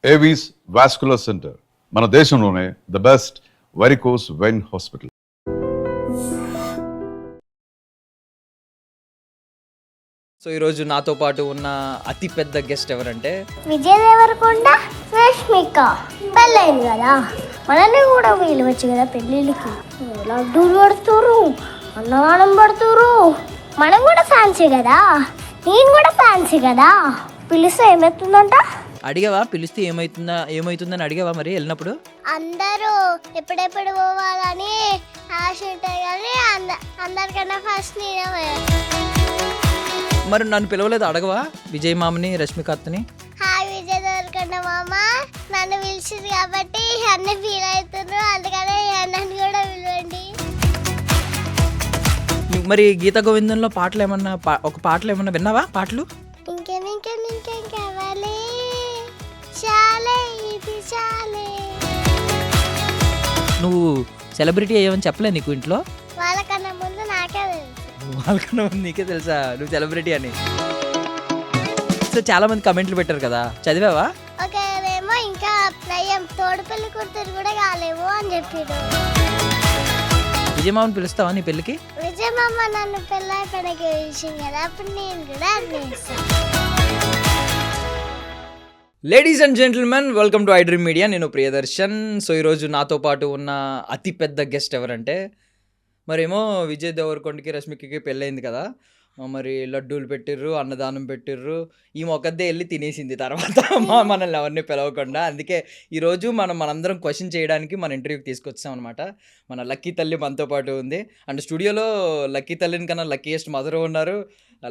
Avis vascular centre మన దేశంలోనే the best varicose vein hospital. So ఈరోజు నాతో పాటు ఉన్న అతి పెద్ద గెస్ట్ ఎవరంటే విజయ్ దేవరకొండ, రష్మిక. పెళ్ళైంది కదా, మనల్ని కూడా పిలవచ్చు కదా పెళ్ళిళ్ళకి. లడ్డూలు పడుతురు, అన్నదానం పడుతురు. మనం కూడా ఫ్యాన్సీ కదా, నేను కూడా ఫ్యాన్సీ కదా. పిలిస్తే ఏమవుతుందంట? అడిగావా? పిలిస్తే ఏమవుతుందని అడిగావా మరి వెళ్ళినప్పుడు? అందరూ ఎప్పుడెప్పుడు పోవాలని ఆశ ఉంటాయి కానీ అందరికన్నా ఫస్ట్ నేనే. మరి నన్ను పిలవలేదు, అడగవా విజయ్ మామని, రష్మిక అత్తని? హాయ్ విజయ్ దేవరకొండ మామ, నన్ను పిలిచింది కాబట్టి అన్నీ ఫీల్ అవుతున్నారు, అందుకనే నన్ను కూడా పిలవండి. మరి గీత గోవిందంలో పాటలు ఏమన్నా ఒక పాటలు ఏమన్నా విన్నావా? పాటలు ఇంకేం కావాలి, చాలే ఇది చాలే. నువ్వు సెలబ్రిటీ అయ్యావని చెప్పలే నీకు ఇంట్లో? వాళ్ళకన్నా ముందు నాకే తెలుసు. వాళ్ళకన్నా ముందు నీకే తెలుసా నువ్వు సెలబ్రిటీ అని? సో చాలా మంది కమెంట్లు పెట్టారు కదా, చదివావా? ఒకేమో ఇంకా నయ్యం తోడు పెళ్లి కూతురు కూడా కాలేవు అని చెప్పారు. విజయ్ మామని పిలుస్తావా నీ పెళ్ళికి? విజయ్ మామ నన్ను పెళ్ళై పడకి పిలిచింది కదా, అప్పుడు నేను కూడా అనిపిస్తాను. Ladies and gentlemen, welcome to iDream media. నేను ప్రియదర్శన్. సో ఈరోజు నాతో పాటు ఉన్న అతి పెద్ద గెస్ట్ ఎవరంటే, మరేమో విజయ్ దేవరకొండకి, రష్మికకి పెళ్ళైంది కదా, మరి లడ్డూలు పెట్టిర్రు, అన్నదానం పెట్టిర్రు. ఈ మొక్కద్దే వెళ్ళి తినేసింది తర్వాత మనల్ని ఎవరిని పిలవకుండా. అందుకే ఈరోజు మనందరం క్వశ్చన్ చేయడానికి మన ఇంటర్వ్యూకి తీసుకొచ్చాం అనమాట. మన లక్కీ తల్లి మనతో పాటు ఉంది. అండ్ స్టూడియోలో లక్కీ తల్లిని కన్నా లక్కీయెస్ట్ మదర్ ఉన్నారు.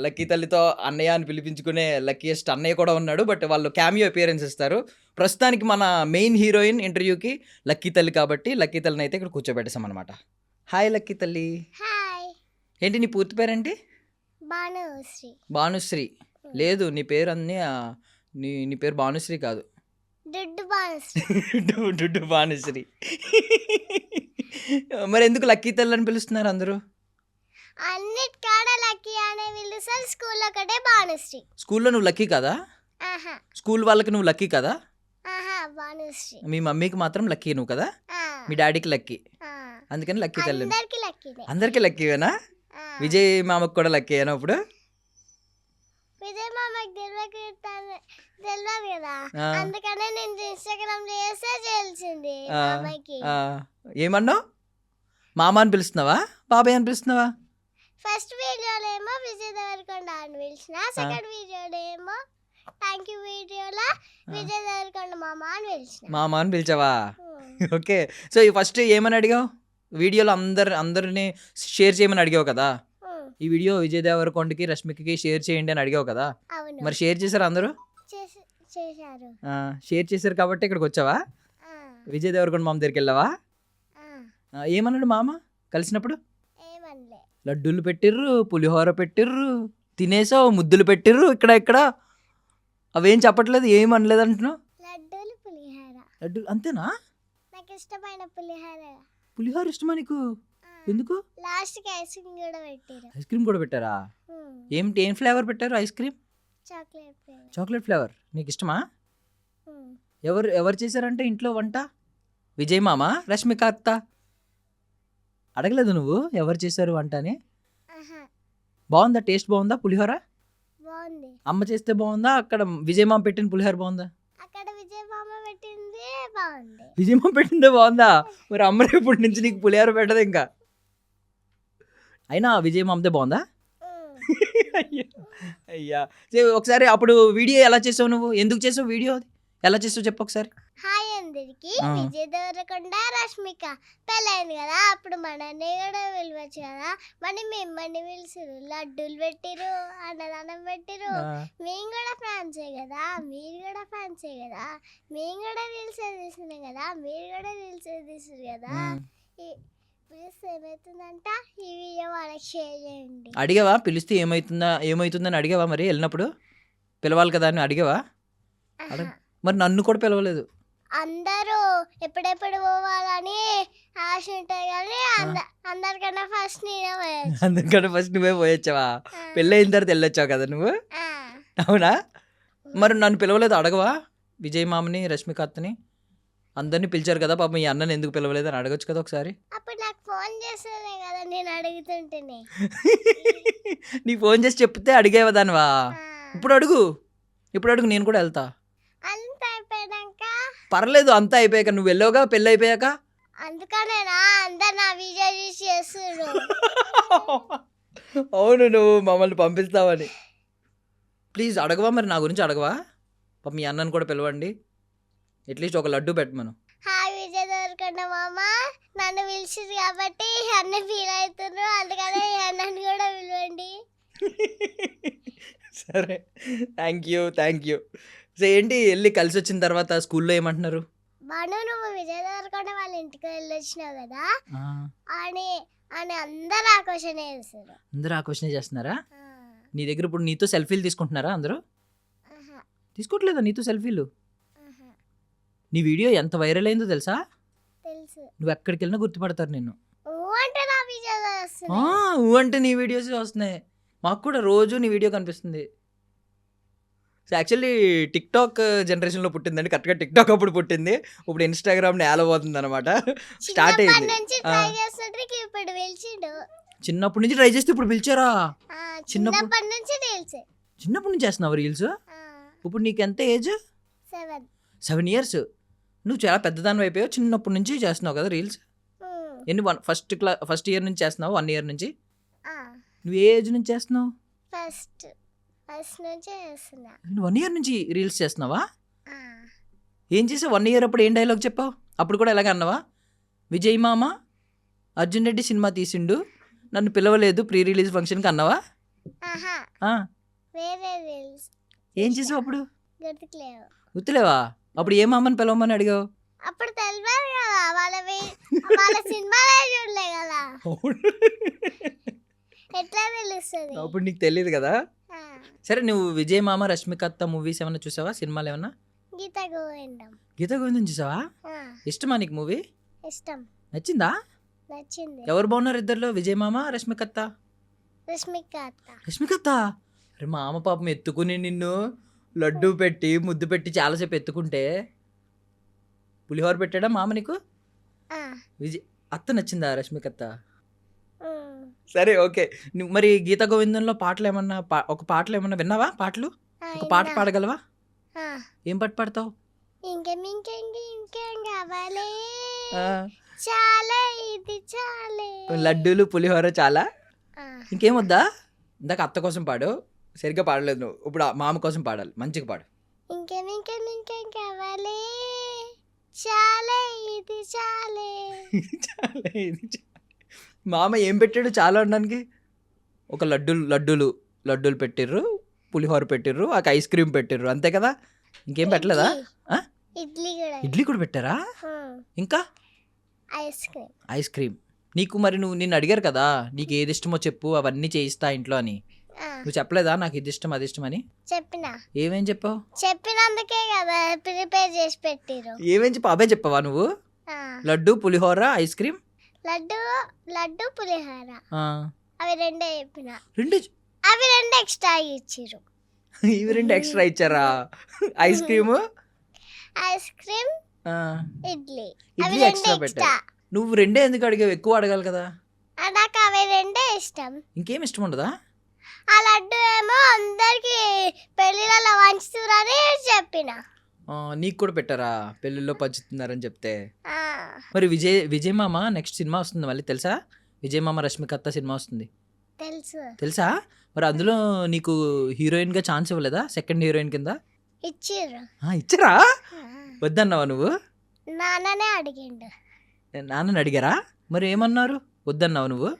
లక్కీ తల్లితో అన్నయ్య అని పిలిపించుకునే లక్కీయెస్ట్ అన్నయ్య కూడా ఉన్నాడు. బట్ వాళ్ళు క్యామియో అపియరెన్స్ ఇస్తారు. ప్రస్తుతానికి మన మెయిన్ హీరోయిన్ ఇంటర్వ్యూకి లక్కీ తల్లి కాబట్టి లక్కీ తల్లిని అయితే ఇక్కడ కూర్చోబెట్టేసాం అనమాట. హాయ్ లక్కీ తల్లి. హాయ్. ఏంటి నీ పూర్తి పేరేంటి? భానుశ్రీ. భానుశ్రీ లేదు, నీ పేరు అన్నీ నీ పేరు భానుశ్రీ కాదు, దుడ్డు భానుశ్రీ. డుడ్డు భానుశ్రీ. మరి ఎందుకు లక్కీ తల్లి అని పిలుస్తున్నారు అందరూ? అన్నిటికాడ లక్కీ అనే పిలుస్తారు, స్కూల్లో ఒకటే భానుశ్రీ. స్కూల్లో నువ్వు లక్కీ కదా? ఆహా స్కూల్ వాళ్ళకి నువ్వు లక్కీ కదా? ఆహా భానుశ్రీ. మీ మమ్మీకి మాత్రం లక్కీ నువ్వు కదా, మీ డాడీకి లక్కీ, అందుకని లక్కీ తల్లి. అందరికి లక్కీనే. అందరికీ లక్కీవేనా? విజయ్ మామకు కూడా లక్కీ అయినా ఇప్పుడు? విజయ్ మామకి తెలియదు కదా, అందుకనే నేను ఇన్స్టాగ్రామ్ లో చేస్తే తెలిసింది మామకి. ఏమన్నావు? మామ అని పిలుస్తున్నావా, బాబాయ్ అని పిలుస్తున్నావా? ఫస్ట్ వీడియోలో ఏమో విజయ్ దేవరకొండ అని పిలిచిన, సెకండ్ వీడియోలో ఏమో థ్యాంక్ యూ వీడియోలో విజయ్ దేవరకొండ మామ అని పిలిచిన. మామ అని పిలిచావా? ఓకే. సో ఈ ఫస్ట్ ఏమని అడిగావు? వీడియోలో అందరిని షేర్ చేయమని అడిగావు కదా, ఈ వీడియో విజయ్ దేవరకొండకి, రష్మికకి షేర్ చేయండి అని అడిగావు కదా, మరి షేర్ చేశారు అందరూ? చేశారు. షేర్ చేశారు కాబట్టి ఇక్కడికి వచ్చావా? విజయ్ దేవరకొండ మామ దగ్గరికి వెళ్ళావా? ఏమన్నాడు మామ కలిసినప్పుడు? ఏమనలే. లడ్డూలు పెట్టిర్రు, పులిహోర పెట్టిర్రు, తినేసావు, ముద్దులు పెట్టిర్రు, ఇక్కడ అవేం చెప్పట్లేదు, ఏమనలేదు అంటున్నావు? లడ్డూలు పులిహోర. లడ్డూలు అంతేనా? నాకు ఇష్టమైన పులిహోర. పులిహోర ఇష్టమా నీకు? ఎందుకు? లాస్ట్ కి ఐస్ క్రీమ్ కూడా పెట్టారు. ఐస్ క్రీమ్ కూడా పెట్టారా? ఏం ఫ్లేవర్ పెట్టారు ఐస్ క్రీమ్? Chocolate flavour. నీకు ఇష్టమా? ఎవరు చేశారంటే ఇంట్లో వంట? విజయ్ మామ, రష్మిక అత్త? అడగలేదు నువ్వు ఎవరు చేశారు వంట అని? బాగుందా? టేస్ట్ బాగుందా పులిహోర? బాగుంది. అమ్మ చేస్తే బాగుందా, అక్కడ విజయ్ మామ పెట్టిన పులిహోర బాగుందా? అక్కడ విజయ్ మామ పెట్టింది బాగుంది. విజయ్ మామ పెట్టిందే బాగుందా? మరి అమ్మ రేపటి నుంచి నీకు పులిహోర పెట్టదు ఇంకా. అయినా విజయ్ మామదే బాగుందా? అయ్యా ఒకసారి అప్పుడు వీడియో ఎలా చేసావు నువ్వు? ఎందుకు చేసావు వీడియో? ఎలా చేసావు చెప్పు ఒకసారి. హాయ్ అందరికి, విజయ్ దేవరకొండ రష్మిక పెళ్ళైంది కదా, అప్పుడు మనల్ని కూడా పిలవచ్చు కదా, మిమ్మల్ని పిలిచిరు, లడ్డూలు పెట్టిరు, అన్నదానం పెట్టిరు. మేము కూడా ఫ్యాన్సే కదా, మీరు కూడా ఫ్యాన్సే కదా, మేము కూడా రీల్స్ తీసినాం కదా, మీరు కూడా రీల్స్ తీసారు కదా. ఏమవుతుందంట, ఈ వీడియో వాళ్ళకి షేర్ చేయండి. అడిగావా? పిలిస్తే ఏమవుతుందని అడిగావా? మరి వెళ్ళినప్పుడు పిలవాలి కదా అని అడిగావా? మరి నన్ను కూడా పిలవలేదు. అందరూ ఎప్పుడెప్పుడు పోవాలని ఆశ ఉంటాయి కానీ అందరికన్నా ఫస్ట్ నువ్వే పోయొచ్చావా? పెళ్ళి అయిన తర్వాత వెళ్ళొచ్చావు కదా నువ్వు, అవునా? మరి నన్ను పిలవలేదు, అడగవా? విజయ్ మామని, రష్మిక అత్తని అందరిని పిలిచారు కదా, పాపం మీ అన్నని ఎందుకు పిలవలేదు అని అడగొచ్చు కదా ఒకసారి. అప్పుడు నాకు ఫోన్ చేస్తేనే కదా నేను అడుగుతుంటేనే. నీ ఫోన్ చేసి చెప్తే అడిగేవా దానివా? ఆ, ఇప్పుడు అడుగు, ఇప్పుడు అడుగు, నేను కూడా వెళ్తా. అంత అయిపోయాక పర్లేదు, అంతా అయిపోయాక. నువ్వు వెళ్ళావుగా పెళ్ళి అయిపోయాక. అందుకనేనా అందరు నా వీడియో చూసి చేస్తున్నారు. అవును, నువ్వు మమ్మల్ని పంపిస్తావని. ప్లీజ్ అడగవా, మరి నా గురించి అడగవా? పాపం మీ అన్నని కూడా పిలవండి, అట్లీస్ట్ ఒక లడ్డు పెట్టమను. హాయ్ విజయ్ దేవరకొండ మామ, నన్ను పిలిచిరు కాబట్టి అన్న ఫీల్ అవుతున్నారు, అందుకనే నన్ను కూడా పిలవండి. సరే, థ్యాంక్ యూ. సో ఏంటి, వెళ్ళి కలిసి వచ్చిన తర్వాత స్కూల్లో ఏమంటున్నారు? బాను నువ్వు విజయ్ దేవరకొండ వాళ్ళ ఇంటికి వెళ్ళొచ్చినావు కదా అని అని అందరు ఆకర్షణ చేస్తారు. అందరూ ఆ క్వశ్చన్ చేస్తున్నారా? నీ దగ్గర ఇప్పుడు నీతో సెల్ఫీలు తీసుకుంటున్నారా అందరూ? తీసుకోవట్లేదా నీతో సెల్ఫీలు? నీ వీడియో ఎంత వైరల్ అయిందో తెలుసా? తెలుసు. నువ్వు ఎక్కడికి వెళ్ళినా గుర్తుపడతారు నిన్ను. అంటే నా వీడియో వస్తుంది. ఊ అంటే నీ వీడియోస్ వస్తున్నాయి, మాకు కూడా రోజు నీ వీడియో కనిపిస్తుంది. సో యాక్చువల్లీ టిక్టాక్ జనరేషన్లో పుట్టిందండి, కరెక్ట్గా టిక్టాక్ అప్పుడు పుట్టింది, ఇప్పుడు ఇన్స్టాగ్రామ్ నేల పోతుంది అనమాట. స్టార్ట్ చిన్నప్పటి అయింది. నుంచి ట్రై చేస్తుంటే ఇప్పుడు పిలిచిండు. చిన్నప్పటి నుంచి ట్రై చేస్తే ఇప్పుడు పిలిచారా? చిన్నప్పటి నుంచి తెలుసు. చిన్నప్పటి నుంచి చేస్తున్నావు రీల్స్? ఇప్పుడు నీకు ఎంత ఏజ్? 7 years. నువ్వు చాలా పెద్దదాని అయిపోయావు, చిన్నప్పటి నుంచి చేస్తున్నావు కదా రీల్స్. ఎన్ని ఫస్ట్ ఇయర్ నుంచి చేస్తున్నావు? 1 year నుంచి. నువ్వు ఏ ఏజ్ నుంచి చేస్తున్నావు? ఫస్ట్ నుంచి చేస్తున్నా. నువ్వు 1 year నుంచి రీల్స్ చేస్తున్నావా? ఆ, ఏం చేసావు 1 year అప్పుడు? ఏం డైలాగ్ చెప్పావు అప్పుడు కూడా? ఎలాగ అన్నావా? విజయ్ మామ అర్జున్ రెడ్డి సినిమా తీసిండు, నన్ను పిలవలేదు ప్రీ రిలీజ్ ఫంక్షన్కి అన్నావా? ఆహా, ఆ, వేరే రీల్స్ ఏం చేసావు అప్పుడు? గుర్తుకులేవు. గుర్తులేవా? అప్పుడు ఏ మామని పిలవమని అడిగావు? అప్పుడు తెలియదు కదా, వాళ్ళ సినిమాలే చూడలే కదా, ఎట్లా తెలుస్తుంది? అప్పుడు నీకు తెలియదు కదా. ఆ, సరే, నువ్వు విజయ్ మామ, రష్మిక అత్త మూవీస్ ఏమైనా చూసావా? సినిమాలు ఏమన్నా? గీత గోవిందం. గీత గోవిందం చూసావా? ఆ, ఇష్టమా నీకు మూవీ? ఇష్టం, నచ్చిందా? నచ్చింది. ఎవరు బాగున్నారు ఇద్దరులో, విజయ్ మామ, రష్మిక అత్త? రష్మిక అత్త. రష్మిక అత్త? అరే మామ పాపం ఎత్తుకుని నిన్ను లడ్డు పెట్టి ముద్దు పెట్టి చాలాసేపు ఎత్తుకుంటే పులిహోర పెట్టాడా మామ నీకు? ఆ, విజయ్ అత్త నచ్చిందా రష్మిక అత్త? ఉమ్, సరే, ఓకే. నువ్వు మరి గీత గోవిందంలో పాటలు ఏమన్నా ఒక పాటలు ఏమన్నా విన్నావా? పాటలు ఆ, ఒక పాట ఇంకా. పాడగలవా? ఆ, ఏం పాట పాడతావు? ఇంకేం కావాలి, చాలే ఇది చాలే. లడ్డూలు పులిహోర చాలా, ఆ, ఇంకేం వద్దా? ఇందాక అత్త కోసం పాడు, సరిగ్గా పాడలేదు నువ్వు, ఇప్పుడు ఆ మామ కోసం పాడాలి, మంచిగా పాడు. ఇంకేం కావాలి, చాలే ఇది చాలే. చాలా, ఇది చాలా. మామ ఏం పెట్టాడు చాలా అనడానికి? ఒక లడ్డూలు పెట్టిర్రు, పులిహోర పెట్టిర్రు, ఒక ఐస్ క్రీమ్ పెట్టిర్రు, అంతే కదా? ఇంకేం పెట్టలేదా? ఆ? ఇడ్లీ కూడా పెట్టారా? ఇంకా ఐస్ క్రీమ్. నీకు మరి నిన్ను అడిగారు కదా నీకు ఏది ఇష్టమో చెప్పు, అవన్నీ చేయిస్తా ఇంట్లో అని. నువ్వు చెప్పలేదా నాకు ఇది ఇష్టం అది ఇష్టం అని? చెప్పినా. ఏమేం చెప్పావు? చెప్పినందుకే కదా ప్రిపేర్ చేసి పెట్టిరు. ఏమేం చెప్పావు? అవే చెప్పవా నువ్వు? లడ్డు, పులిహోర, ఐస్ క్రీమ్. లడ్డు పులిహోర ఆ, అవి రెండే చెప్పిన. అవి రెండు ఎక్స్ట్రా ఇచ్చిరు. ఇవి 2 ఎక్స్ట్రా ఇచ్చారా? Ice cream, idli idli extra పెట్టా. నువ్వు 2 ఎందుకు అడిగావు? ఎక్కువ అడగాలి కదా. నాకు అవి రెండే ఇష్టం. ఇంకేం ఇష్టం ఉండదా? ఆ లడ్డు ఏమో అందరికి పెళ్లిళ్ళలో వంచుతారని చెప్పిన. నీకు కూడా పెట్టారా పెళ్ళిళ్ళలో పంచుతున్నారని చెప్తే? ఆ, మరి విజయ్ మామ నెక్స్ట్ సినిమా వస్తుంది మళ్ళీ, తెలుసా? విజయ్ మామ రష్మిక అత్త సినిమా వస్తుంది, తెలుసా? మరి అందులో నీకు హీరోయిన్ గా ఛాన్స్ ఇవ్వలేదా? సెకండ్ హీరోయిన్ కింద ఇచ్చిర్రు. ఇచ్చారా? వద్దన్నావా నువ్వు? నాన్ననే అడిగిండు. నాన్నని అడిగారా? మరి ఏమన్నారు? వద్దన్నావు నువ్వు?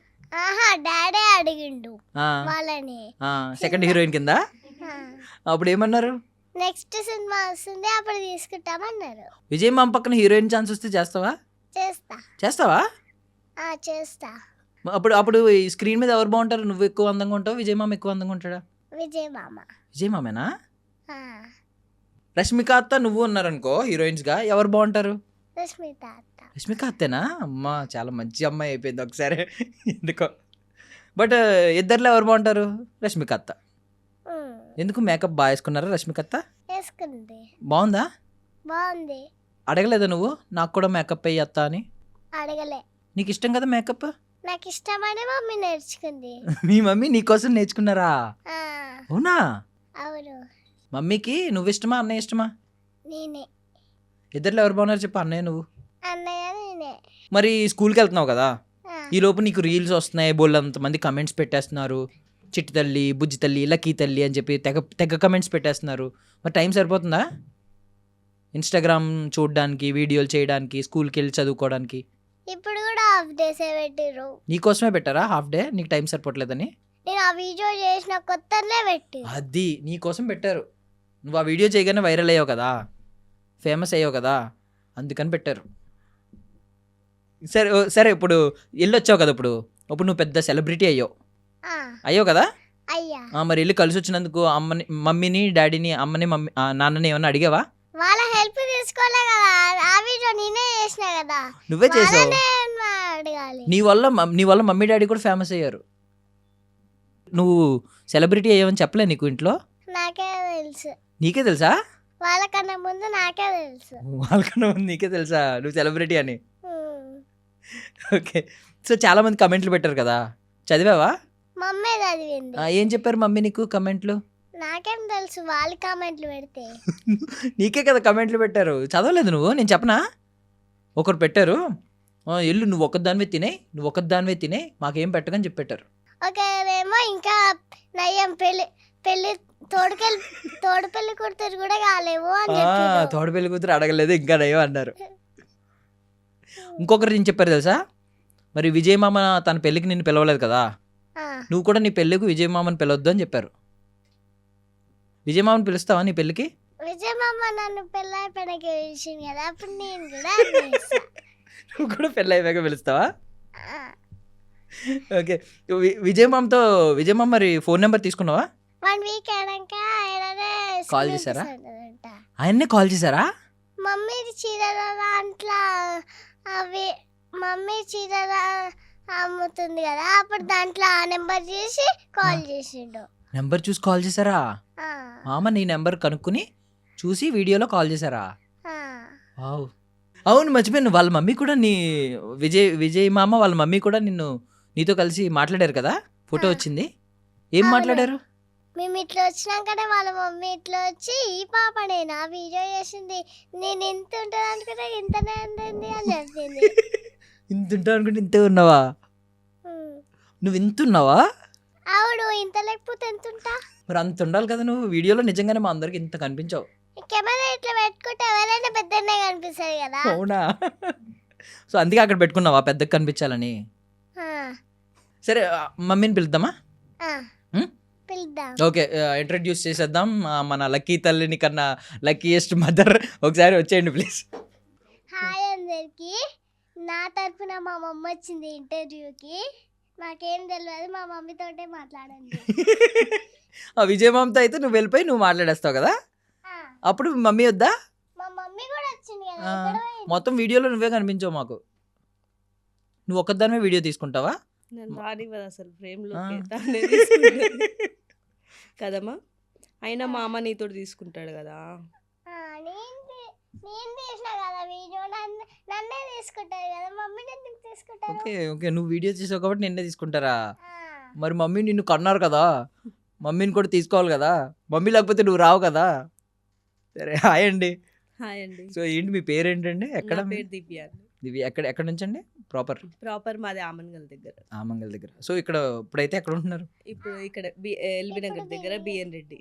ఆహా, డాడీ అడిగిండు ఆ, వాళ్ళని. సెకండ్ హీరోయిన్ కింద. అప్పుడు ఏమన్నారు? నెక్స్ట్ సినిమా వస్తుంది అప్పుడు తీసుకుంటామన్నారు. విజయ్ మామ పక్కన హీరోయిన్ ఛాన్స్ వస్తే చేస్తావా? చేస్తావా? చేస్తా. అప్పుడు ఈ స్క్రీన్ మీద ఎవరు బాగుంటారు? నువ్వు ఎక్కువ అందంగా ఉంటావు, విజయ్ మామ ఎక్కువ అందంగా ఉంటాడా? విజయ్ మామేనా? రష్మిక అత్త నువ్వు ఉన్నారనుకో హీరోయిన్స్ గా, ఎవరు బాగుంటారు? రష్మిక అత్తేనా? అమ్మా చాలా మంచి అమ్మాయి అయిపోయింది ఒకసారి ఎందుకో. బట్ ఇద్దరిలో ఎవరు బాగుంటారు? రష్మిక అత్త. ఎందుకు? మేకప్ బాగా వేసుకున్నారా రష్మిక అత్త? వేసుకుంది. బాగుందా? బాగుంది. అడగలేదా నువ్వు నాకు కూడా మేకప్ అయ్యత్తా అని? అడగలే. నీకు ఇష్టం కదా మేకప్? నాకు ఇష్టమని మమ్మీ నేర్చుకుంది. మీ మమ్మీ నీకోసం నేర్చుకున్నారా? ఆ, అవునా? అవును. మమ్మీకి నువ్వు ఇష్టమా అన్నయ్య ఇష్టమా? నేనే. ఇద్దరిలో ఎవరు బాగున్నారు చెప్పు, అన్నయ్య నువ్వు? అన్నయ్య నేనే. మరి స్కూల్కి వెళ్తున్నావు కదా, ఆ, ఈ లోపు నీకు రీల్స్ వస్తున్నాయి, బోళ్ళంతమంది కమెంట్స్ పెట్టేస్తున్నారు, చిట్టి తల్లి, బుజ్జి తల్లి, లక్కీ తల్లి అని చెప్పి తెగ తెగ కమెంట్స్ పెట్టేస్తున్నారు. మరి టైం సరిపోతుందా ఇన్స్టాగ్రామ్ చూడడానికి, వీడియోలు చేయడానికి, స్కూల్కి వెళ్ళి చదువుకోవడానికి? ఇప్పుడు కూడా హాఫ్ డేసే పెట్టిర్రు. నీకోసమే పెట్టారా హాఫ్ డే? నీకు టైం సరిపోవట్లేదని? నేను ఆ వీడియో చేసిన కొత్తనే పెట్టి. అది నీకోసం పెట్టారు. నువ్వు ఆ వీడియో చేయగానే వైరల్ అయ్యావు కదా, ఫేమస్ అయ్యావు కదా, అందుకని పెట్టారు. సరే సరే, ఇప్పుడు వెళ్ళొచ్చావు కదా, ఇప్పుడు నువ్వు పెద్ద సెలబ్రిటీ అయ్యావు కదా. అయ్యా, మరి వెళ్ళి కలిసి వచ్చినందుకు మమ్మీని డాడీని, నాన్నని ఏమన్నా అడిగావా? వాళ్ళ హెల్ప్ తీసుకోలే కదా, ఆ వీడియో నేనే చేసిన కదా, నువ్వే చేసావు. వాళ్ళనే అడగాలి. నీ వల్ల మమ్మీ డాడీ కూడా ఫేమస్ అయ్యారు. నువ్వు సెలబ్రిటీ అయ్యావని చెప్పలే నీకు ఇంట్లో? నాకే తెలుసు. నీకే తెలుసా? వాళ్ళకన్నా ముందు నాకే తెలుసు. వాళ్ళకన్నా ముందు నీకే తెలుసా నువ్వు సెలబ్రిటీ అని? ఉమ్. ఓకే. సో చాలా మంది కమెంట్లు పెట్టారు కదా, చదివావా? మమ్మీ చదివింది. ఏం చెప్పారు మమ్మీ నీకు కమెంట్లు? నాకేం తెలుసు, వాళ్ళు కామెంట్లు పెడితే. నీకే కదా కమెంట్లు పెట్టారు, చదవలేదు నువ్వు? నేను చెప్పనా? ఒకరు పెట్టారు, ఎల్లు నువ్వు ఒక్కదానివే తినే మాకేం పెట్టకని చెప్పి పెట్టారు. ఒకరేమో ఇంకా నయ్యం పెళ్లి తోడు పెళ్లి కూతురు కూడా కాలేవు అని చెప్పారు. తోడు పెళ్లి కూతురు అడగలేదు ఇంకా నయ్యో అన్నారు. ఇంకొకరు ఏం చెప్పారు తెలుసా? మరి విజయ్ మామ తన పెళ్ళికి నిన్ను పిలవలేదు కదా, నువ్వు కూడా నీ పెళ్ళికి విజయ్ మామని పిలవద్దు అని చెప్పారు. విజయ్ మామని పిలుస్తావా నీ పెళ్ళికి? విజయ్ మామ నన్ను పెళ్ళైపోయినాక పిలిచింది కదా, అప్పుడు నేను కూడా నువ్వు కూడా పెళ్ళి అయిపోయాక పిలుస్తావా? ఓకే. విజయ్ మామ మరి ఫోన్ నెంబర్ తీసుకున్నావా? 1 వీక్ అయినాక కాల్ చేశారా? ఆయన్నే కాల్ చేశారా? మమ్మీ చీరల దాంట్లో అవి మమ్మీ చీరల అమ్ముతుంది కదా, అప్పుడు దాంట్లో ఆ నెంబర్ చేసి కాల్ చేసిండు. నెంబర్ చూసి కాల్ చేశారా? ఆ, మామ నీ నెంబర్ కనుక్కుని చూసి వీడియోలో కాల్ చేశారా? ఆ. వావ్. అవును, మర్చిపోయాను, వాళ్ళ మమ్మీ కూడా విజయ్ మామ వాళ్ళ మమ్మీ కూడా నీతో కలిసి మాట్లాడారు కదా, ఫోటో వచ్చింది. ఏం అవును. మాట్లాడారు? మేము ఇట్లా వచ్చినాకనే వాళ్ళ మమ్మీ ఇట్లా వచ్చి, ఈ పాపనేనా వీడియో చేసింది, నేను ఇంత ఉంటుంది అనుకుంటే ఇంతనే ఉంటుంది అని చెప్పింది. ఇంత ఉంటావు అనుకుంటే ఇంతే ఉన్నావా? ఉమ్. నువ్వు ఇంత ఉన్నావా? అవును, ఇంత లేకపోతే ఎంత ఉంటా? మరి అంత ఉండాలి కదా నువ్వు. వీడియోలో నిజంగానే మా అందరికి ఇంత కనిపించావు. కెమెరా ఇట్లా పెట్టుకుంటే ఎవరైనా పెద్దనే కనిపిస్తుంది కదా. అవునా? సో అందుకే అక్కడ పెట్టుకున్నావా, పెద్దగా కనిపించాలని? ఆ, సరే, మమ్మీని పిలుద్దామా? ఆ. ఉమ్? పిలుద్దాం. ఓకే, ఇంట్రడ్యూస్ చేసేద్దాం. మన లక్కీ తల్లిని కన్నా లక్కీయెస్ట్ మదర్ ఒకసారి వచ్చేయండి ప్లీజ్. హాయ్ అందరికి, నా తరఫున మా మమ్మ వచ్చింది ఇంటర్వ్యూకి. నాకేం తెలియదు, మా మమ్మీతోటే మాట్లాడండి. ఆ విజయ్ మామతో అయితే నువ్వు వెళ్ళిపోయి నువ్వు మాట్లాడేస్తావు కదా, ఆ, అప్పుడు మమ్మీ వద్దా? మా మమ్మీ కూడా వచ్చింది కదా. ఆ, ఎక్కడో పోయింది. మొత్తం వీడియోలో నువ్వే కనిపించావు మాకు. నువ్వు ఒక్కదానివే వీడియో తీసుకుంటావా? నన్ను రానివ్వదు అసలు ఫ్రేమ్లో ఆ. కదమ్మా. అయినా మా అమ్మ నీతో తీసుకుంటాడు కదా. ఆ, నేను తీసిన కదా వీడియో, నన్నే తీసుకుంటారు కదా, మమ్మీని ఎందుకు తీసుకుంటారు? ఓకే ఓకే, నువ్వు వీడియో తీసావు కాబట్టి నిన్నే తీసుకుంటారా? ఆ, మరి మమ్మీ నిన్ను కన్నారు కదా, మమ్మీని కూడా తీసుకోవాలి కదా, మమ్మీ లేకపోతే నువ్వు రావు కదా. సరే, హాయ్ అండి. హాయ్ అండి. సో ఏంటి మీ పేరేంటండి? ఎక్కడ నా పేరు దివ్య అండి. దివ్య. ఎక్కడ నుంచి అండి? ప్రాపర్ మాది ఆమన్గల్ దగ్గర. ఆమంగల్ దగ్గర. సో ఇక్కడ ఇప్పుడైతే ఎక్కడ ఉంటున్నారు? ఇప్పుడు ఇక్కడ ఎల్బీ నగర్ దగ్గర బిఎన్ రెడ్డి.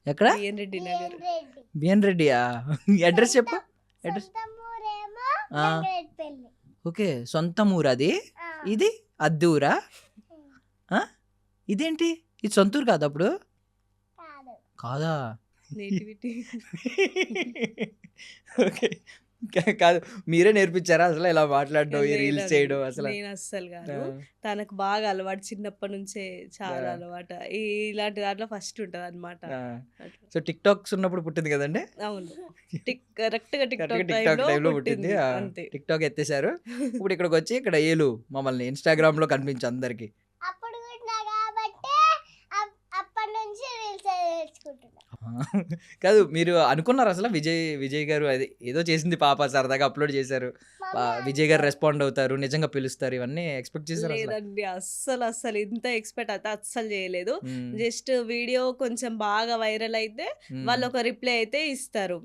ఎక్కడ? బిఎన్ రెడ్డి నగర్. రెడ్డి. బిఎన్ రెడ్డియా? అడ్రస్ చెప్పు. అడ్రస్. సొంత ఊరేమో ఆ. రంగరెడ్డిపల్లి. ఓకే, సొంత ఊరు అది. ఆ, ఇది అద్దె ఊరా? ఇదేంటి, ఇది సొంత ఊరు కాదు అప్పుడు? కాదు. కాదా? నేటివిటీ. ఓకే, కాదు, మీరే నేర్పించారా అసలు ఇలా మాట్లాడడం, ఈ రీల్స్ చేయడం అసలు? నేను అస్సలు కాదు. తనకు బాగా అలవాటు, చిన్నప్పటి నుంచే చాలా అలవాటు. ఇలాంటి దాంట్లో ఫస్ట్ ఉంటది అనమాట. సో టిక్ టాక్స్ ఉన్నప్పుడు పుట్టింది కదండి? అవును, కరెక్ట్ గా టిక్ టాక్ టిక్ టాక్ టైంలో పుట్టింది. పుట్టింది అంతే. టిక్ టాక్ ఎత్తేసారు. ఇప్పుడు ఇక్కడికి వచ్చి ఇక్కడ ఏలు మమ్మల్ని ఇన్స్టాగ్రామ్ లో కనిపించు అందరికి. అప్పుడు కూడా కాబట్టి అప్పటి నుంచి రీల్స్ నేర్చుకుంటున్నా. కాదు మీరు అనుకున్నారు అసలు విజయ్ గారు అది ఏదో చేసింది పాప సరదాగా అప్లోడ్ చేశారు, విజయ్ గారు రెస్పాండ్ అవుతారు, నిజంగా పిలుస్తారు, ఇవన్నీ ఎక్స్పెక్ట్ చేశారు అసలు? లేదండి, అస్సలు ఇంత ఎక్స్పెక్ట్ అయితే అస్సలు చేయలేదు. మ్మ్. జస్ట్ వీడియో కొంచెం బాగా వైరల్ అయితే వాళ్ళు ఒక రిప్లై అయితే ఇస్తారు,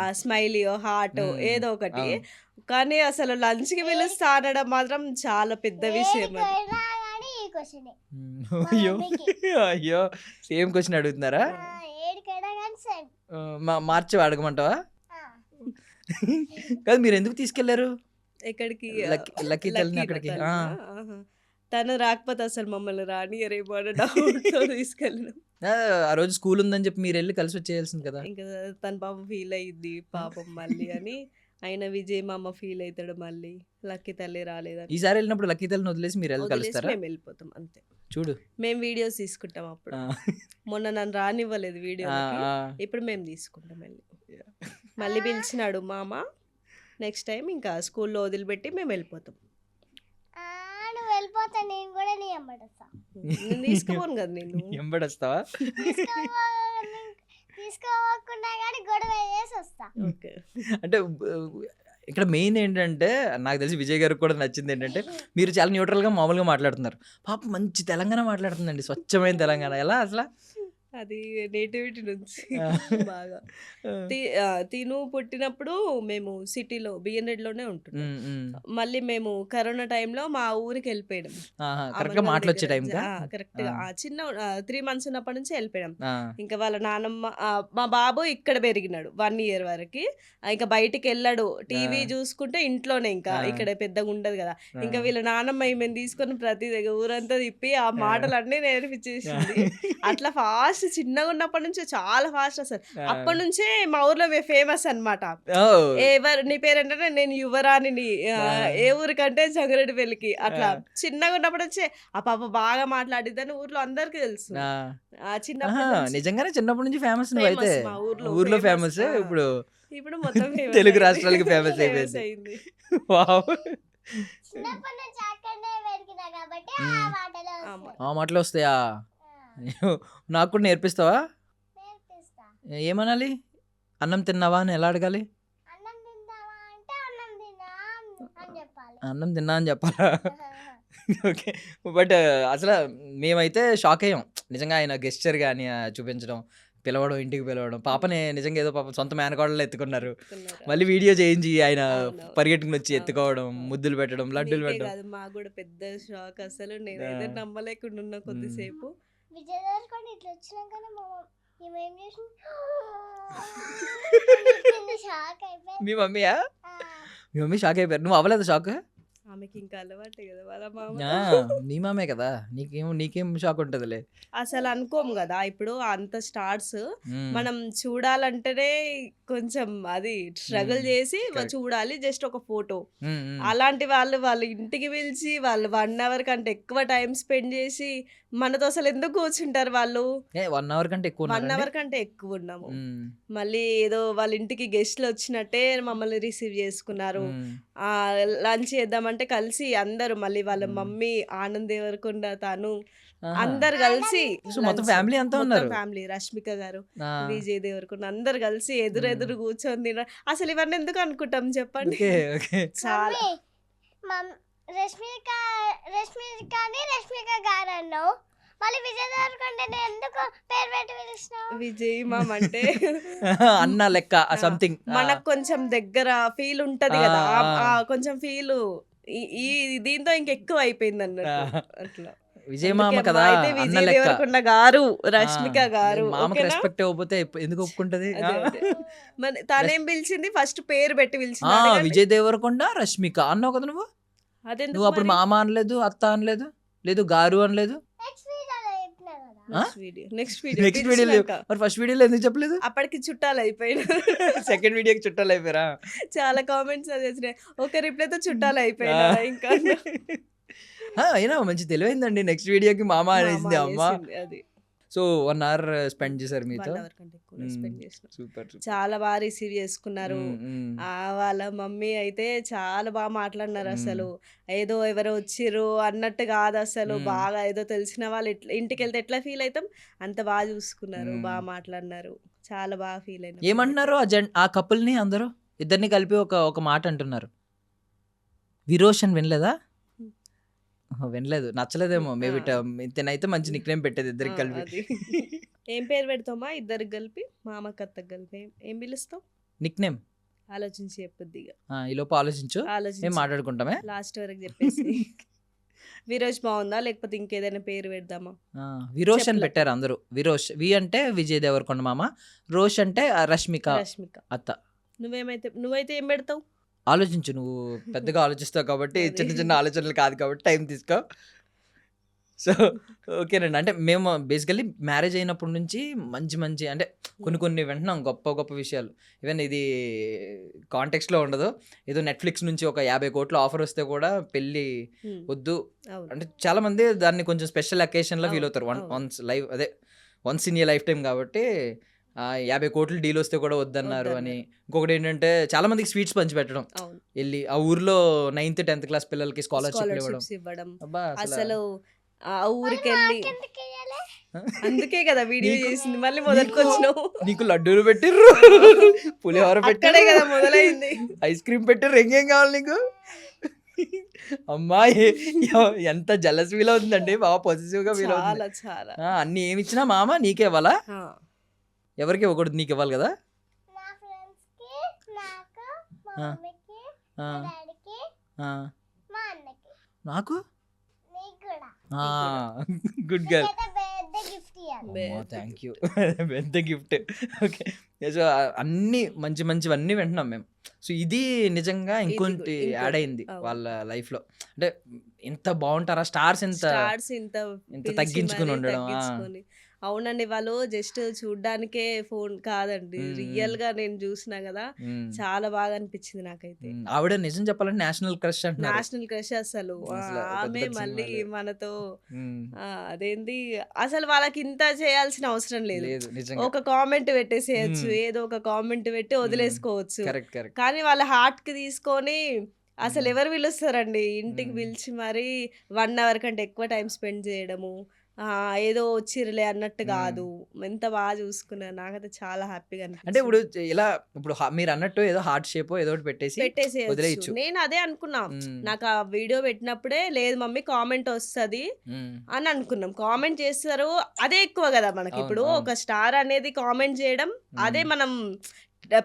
ఆ స్మైలీయో హార్ట్ మ్మ్. ఏదో ఒకటి. అవును. కానీ అసలు లంచ్ కి పిలుస్తా అనడం మాత్రం చాలా పెద్ద విషయం అది. ఏడికైనా కానీ ఈ క్వశ్చనే అయ్యో మమ్మీకి. అయ్యో సేమ్ క్వశ్చన్ అడుగుతున్నారా? ఏడికైనా కానీ సేమ్. మార్చి అడగమంటావా? కాదు మీరు ఎందుకు తీసుకెళ్లారు ఎక్కడికి? లక్కీ తల్లిని అక్కడికి? తను. ఆహా. తను రాకపోతే అసలు మమ్మల్ని రానియరేమో అన్న డౌట్తో తీసుకెళ్ళినాం. ఆ రోజు స్కూల్ ఉందని చెప్పి మీరు వెళ్ళి కలిసి వచ్చేయాల్సింది కదా. ఇంకా తన పాపం ఫీల్ అయ్యిద్ది పాపం మళ్ళీ అని. అయినా విజయ్ మా అమ్మ ఫీల్ అవుతాడు మళ్ళీ, లక్కీ తల్లి రాలేదని. ఈసారి వెళ్ళినప్పుడు లక్కీ తల్లిని వదిలేసి మీరు వెళ్ళి వదిలేసి కలుస్తారా? మేము వెళ్ళిపోతాం అంతే. చూడు మేము వీడియోస్ తీసుకుంటాం అప్పుడు. ఆ. మొన్న నన్ను రానివ్వలేదు ఆ, వీడియోకి, ఆ. ఇప్పుడు మేము తీసుకుంటాం వెళ్ళి. మళ్ళీ పిలిచినాడు మామ, నెక్స్ట్ టైం ఇంకా స్కూల్లో వదిలిపెట్టి మేము వెళ్ళిపోతాం. నువ్వు వెళ్ళిపోతా, నేను కూడా నీ అమ్మడస్తా. నేను తీసుకుపోను కదా నేను. ఎంబడొస్తావా? తీసుకోకుండా కానీ గొడవ చేసి వస్తా. ఓకే. అంటే ఇక్కడ మెయిన్ ఏంటంటే నాకు తెలిసి విజయ్ గారికి కూడా నచ్చింది ఏంటంటే మీరు చాలా న్యూట్రల్గా మామూలుగా మాట్లాడుతున్నారు. పాప మంచి తెలంగాణ మాట్లాడుతుందండి, స్వచ్ఛమైన తెలంగాణ. ఎలా అసలు? అది నేటివిటీ నుంచి ఆ. బాగా. ఆ. తిను పుట్టినప్పుడు మేము సిటీలో బిఎన్రెడ్లోనే ఉంటున్నాం. ఉమ్, ఉమ్. మళ్ళీ మేము కరోనా టైంలో మా ఊరికి వెళ్ళిపోయాం. ఆహా, కరెక్ట్గా మాటలు వచ్చే టైం కరెక్ట్ గా చిన్న 3 months ఉన్నప్పటి నుంచి వెళ్ళిపోయాం. ఆ. ఇంకా వాళ్ళ నానమ్మ మా బాబు ఇక్కడ పెరిగినాడు 1 year వరకు. ఇంకా బయటికి వెళ్ళాడు, టీవీ చూసుకుంటే ఇంట్లోనే, ఇంకా ఇక్కడ పెద్దగా ఉండదు కదా. ఇంకా వీళ్ళ నానమ్మ ఈమెను తీసుకొని ప్రతి దగ్గర ఊరంతా తిప్పి ఆ మాటలన్నీ నేర్పించేసింది. అట్లా ఫాస్ట్ చిన్నగా ఉన్నప్పటి నుంచి చాలా ఫాస్ట్ అసలు. అప్పటి నుంచే మా ఊర్లో మేము ఫేమస్ అన్నమాట. ఓ. ఎవరు నీ పేరేంటంటే నేను యువరాణిని, ఏ ఊరికంటే జంగారెడ్డి పెళ్ళికి. అట్లా చిన్నగా ఉన్నప్పటి నుంచే ఆ పాప బాగా మాట్లాడిద్దని ఊర్లో అందరికీ తెలుసు. ఆ. చిన్నప్పటి ఆహా, నుంచి నిజంగానే చిన్నప్పటి నుంచి ఫేమస్ నువ్వు అయితే. famous, మా ఊర్లో ఊర్లో famous. ఫేమస్, ఇప్పుడు ఇప్పుడు మొత్తం famous తెలుగు అయింది. రాష్ట్రాలకి famous Famous అయిపోయింది. అయింది. వావ్. చిన్నప్పటి నుంచి అక్కడనే పెరిగినా కాబట్టి ఆ మాటలు ఆమా. ఆ మాటలు వస్తాయా? నాకు కూడా నేర్పిస్తావా? నేర్పిస్తా. ఏమనాలి? అన్నం తిన్నావా అని ఎలా అడగాలి? అన్నం తిందామా అంటే అన్నం తిన్నా అని చెప్పాలి. అన్నం తిన్నా అని చెప్పాలా? ఓకే. బట్ అసలు మేమైతే షాక్ అయ్యాం నిజంగా, ఆయన గెస్చర్ కానీ చూపించడం, పిలవడం, ఇంటికి పిలవడం. పాపని నిజంగా ఏదో పాప సొంత మేనకోడలు ఎత్తుకున్నారు. చెప్తున్నారు. మళ్ళీ వీడియో చేయించి ఆయన అవును. పరిగెట్టుకుని వచ్చి అవును. ఎత్తుకోవడం, అవును. ముద్దులు పెట్టడం, లడ్డూలు నీకే పెట్టడం. కాదు మాకు కూడా పెద్ద షాక్ అసలు. నేనైతే ఆ. నమ్మలేకుండా ఉన్నా కొద్దిసేపు. విజయ్ దగ్గర ఇట్లా వచ్చినాకనే మా ఏమేం చేసి షాక్ అయిపోయింది. మీ మమ్మీయా? ఆ, మీ మమ్మీ షాక్ అయిపోయారు. నువ్వు అవ్వలేదు షాక్? ఆమెకి ఇంకా అలవాటే కదా వాళ్ళ మామ. నీ మామే కదా, నీకేం షాక్ ఉంటుందిలే. అసలు అనుకోము కదా ఇప్పుడు అంత స్టార్స్ మ్మ్. మనం చూడాలంటేనే కొంచెం అది స్ట్రగుల్ చేసి Correct. చూడాలి. జస్ట్ ఒక ఫోటో, మ్మ్, మ్మ్. అలాంటి వాళ్ళ ఇంటికి పిలిచి వాళ్ళు 1 hour కంటే ఎక్కువ టైం స్పెండ్ చేసి మనతో అసలు ఎందుకు కూర్చుంటారు వాళ్ళు? 1 hour కంటే ఎక్కువ 1 ఉన్నారండి? hour కంటే ఎక్కువ ఉన్నాము. మ్మ్. మళ్ళీ ఏదో వాళ్ళ ఇంటికి గెస్ట్లు వచ్చినట్టే మమ్మల్ని రిసీవ్ చేసుకున్నారు. మ్మ్. లంచ్ చేద్దామంటే కలిసి అందరూ, మళ్ళీ వాళ్ళ మమ్మీ ఆనంద్ దేవరకొండ, తను ఆహా. అందరు కలిసి సో మొత్తం ఫ్యామిలీ అంతా ఉన్నారు. ఫ్యామిలీ, రష్మిక గారు, ఆ. విజయ్ దేవరకొండ అందరు కలిసి ఎదురెదురు కూర్చొని తిన. అసలు ఇవన్నీ ఎందుకు అనుకుంటాం చెప్పండి. Okay, okay. చాలా మమ్మీ రష్మిక గారు అన్నావు, మళ్ళీ విజయ్ దేవరకొండ ఎందుకు పేరు పెట్టి పిలిచినావు? విజయ్ మామ్ అంటే అన్న లెక్క సంథింగ్. మనకు కొంచెం దగ్గర ఫీల్ ఉంటది కదా, కొంచెం ఫీల్ ఈ దీంతో ఇంకెక్కువ అయిపోయింది అన్నట్టు. అట్లా విజయ్ మామ అందుకే కదా, మా అయితే అన్న విజయ్ లెక్క. దేవరకొండ గారు, రష్మిక గారు. మామకి ఓకేనా? రెస్పెక్ట్ ఇవ్వకపోతే ఎందుకు ఒప్పుకుంటది? అదే, అదే. మరి తనేం పిలిచింది, ఫస్ట్ పేరు పెట్టి పిలిచింది. ఆ, అడగండి. విజయ్ దేవరకొండ రష్మిక అన్నావు కదా నువ్వు. అదెందుకు నువ్వు అప్పుడు మరి? మామ అనలేదు, అత్త అనలేదు, లేదు గారు అనలేదు. నెక్స్ట్ వీడియోలో చెప్పినా కదా. నెక్స్ట్ నెక్స్ట్ వీడియో మరి ఫస్ట్ వీడియోలో ఎందుకు చెప్పలేదు? అప్పటికి చుట్టాలు అయిపోయినారు. సెకండ్ వీడియోకి చుట్టాలు అయిపోయారా? చాలా కామెంట్స్ అది వచ్చినాయి. ఒక రిప్లైతో చుట్టాలు అయిపోయినా ఇంకా అయినా మంచి తెలివైందండి. నెక్స్ట్ వీడియోకి మామ అనేసింది మామ అమ్మ. అనేసింది అది. సో 1 hour స్పెండ్ చేశారు 1 మీతో. hour కంటే ఎక్కువ స్పెండ్ చేసిన. సూపర్. చాలా బాగా రిసీవ్ చేసుకున్నారు. వాళ్ళ మమ్మీ అయితే చాలా బాగా మాట్లాడినారు. అసలు ఏదో ఎవరో వచ్చిర్రు అన్నట్టు కాదు, అసలు బాగా ఏదో తెలిసిన వాళ్ళు ఇంటికి వెళ్తే ఎట్లా ఫీల్ అవుతాం అంత బాగా చూసుకున్నారు, బాగా మాట్లాడినారు. చాలా బాగా ఫీల్ అయినా. ఏమంటున్నారు ఆ కపుల్ని అందరూ ఇద్దరిని కలిపి ఒక మాట అంటున్నారు. విరోషన్ వినలేదా? వినలేదు, నచ్చలేదేమో మేబీ. తినైతే మంచి నిక్ నేమ్ పెట్టేది ఇద్దరికి కలిపి. అది ఏం పేరు పెడతామా ఇద్దరికి కలిపి? మామకి అత్తకి కలిపి ఏం పిలుస్తావు? నిక్ నేమ్ ఆలోచించి చెప్పొద్దిగా. ఈ లోపు ఆలోచించు, మేము ఆలోచించి మాట్లాడుకుంటామే. లాస్ట్ వరకు చెప్పేసి. విరోష్ బాగుందా లేకపోతే ఇంకేదైనా పేరు పెడదామా? విరోష్ అని చెప్పలే. పెట్టారు అందరూ. విరోష్, వి అంటే విజయ్ దేవరకొండ మామ, రోష్ అంటే రష్మిక రష్మిక. అత్త. నువ్వైతే ఏం పెడతావు? ఆలోచించు, నువ్వు పెద్దగా ఆలోచిస్తావు కాబట్టి అది. చిన్న చిన్న ఆలోచనలు కాదు కాబట్టి టైం తీసుకో. సో ఓకేనండి. అంటే మేము బేసికలీ మ్యారేజ్ అయినప్పటి నుంచి మంచి మంచి అంటే కొన్ని వింటున్నాం గొప్ప గొప్ప విషయాలు. ఈవెన్ ఇది కాంటెక్స్లో ఉండదు, ఏదో నెట్ఫ్లిక్స్ నుంచి ఒక 50 కోట్ల ఆఫర్ వస్తే కూడా పెళ్ళి హ్మ్. వద్దు అవును. అంటే చాలా మంది దాన్ని కొంచెం స్పెషల్ అకేషన్లో ఫీల్ అవును, అవుతారు. అవును. Once in a life time కాబట్టి 50 కోట్లు డీల్ వస్తే కూడా వద్దన్నారు అని. ఇంకొకటి ఏంటంటే చాలా మందికి స్వీట్స్ పంచిపెట్టడం, అవును. వెళ్ళి ఆ ఊర్లో 9th 10th క్లాస్ పిల్లలకి స్కాలర్షిప్లు ఇవ్వడం. స్కాలర్షిప్స్ ఇవ్వడం. అబ్బా అసలు ఆ ఊరికి వెళ్ళి ఎందుకు ఇయ్యాలి? అందుకే కదా వీడియో నీకు- చేసింది. మళ్ళీ మొదలుకొచ్చినావు. నీకు లడ్డూలు పెట్టిర్రు, పులిహోర అక్కడే కదా పెట్టారు, మొదలైంది. ఐస్ క్రీమ్ పెట్టిర్రు, ఇంకేం కావాలి నీకు? అమ్మా ఎంత జలస్ ఫీల్ అవుతుందండి, బాగా పొజిటివ్ గా ఫీల్ అవుతుంది. చాలా చాలా. అన్ని ఏమి ఇచ్చినా మామ నీకే ఇవ్వాలా? ఆ, ఎవరికి ఇవ్వకూడదు, నీకు ఇవ్వాలి కదా. నా ఫ్రెండ్స్ కి, నాకు, మా ఆ. మమ్మీకి, ఆ, మా డాడీకి, ఆ. మా అన్నకి, నాకు నీకు కూడా. Good girl. నీకైతే పెద్ద గిఫ్ట్ ఇవ్వాలి. Thank you. పెద్ద గిఫ్ట్. ఓకే. సో అన్ని మంచి మంచివన్నీ వింటున్నాం మేము. సో ఇది నిజంగా ఇంకొంటి యాడ్ అయింది అవును. వాళ్ళ లైఫ్ లో. అంటే ఎంత బాగుంటారా స్టార్స్, ఎంత స్టార్స్ ఇంత ఇంత పిలిచి తగ్గించుకుని మరీ ఉండడం. తగ్గించుకొని. అవునండి, వాళ్ళు జస్ట్ చూడ్డానికే ఫోన్ కాదండి, మ్మ్. రియల్ గా నేను చూసినా కదా, చాలా బాగా అనిపించింది నాకైతే. ఆవిడ నిజం చెప్పాలంటే నేషనల్ క్రష్ అంటున్నారు. నేషనల్ క్రష్ అసలు. అసలు పెద్ద ఆమె పెద్ద మళ్ళీ సినిమాలు. మనతో మ్మ్. అదేంది అసలు వాళ్ళకి ఇంత చేయాల్సిన అవసరం లేదు. లేదు నిజంగా. ఒక కామెంట్ పెట్టేసేయచ్చు, మ్మ్. ఏదో ఒక కామెంట్ పెట్టి వదిలేసుకోవచ్చు. Correct correct. కానీ వాళ్ళ హార్ట్ కి తీసుకొని అసలు ఎవరు పిలుస్తారండి ఇంటికి మ్మ్. పిలిచి మరి 1 అవర్ కంటే ఎక్కువ టైం స్పెండ్ చేయడము. ఏదో వచ్చిరలే అన్నట్టు కాదు, ఎంత బాగా చూసుకున్నారు. నాకైతే చాలా హ్యాపీగా అంటే అనిపించింది. ఇప్పుడు మీరు అన్నట్టు ఏదో హార్ట్ షేప్ ఏదో ఒకటి పెట్టేసి పెట్టేసేయచ్చు. వదిలేయచ్చు. నేను అదే అనుకున్నా. మ్మ్. నాకు ఆ వీడియో పెట్టినప్పుడే లేదు మమ్మీ కామెంట్ వస్తది మ్మ్. అని అనుకున్నాం. కామెంట్ చేస్తారు, అదే ఎక్కువ కదా మనకి. అవును, ఇప్పుడు అవును. ఒక స్టార్ అనేది కామెంట్ చేయడం, అదే మనం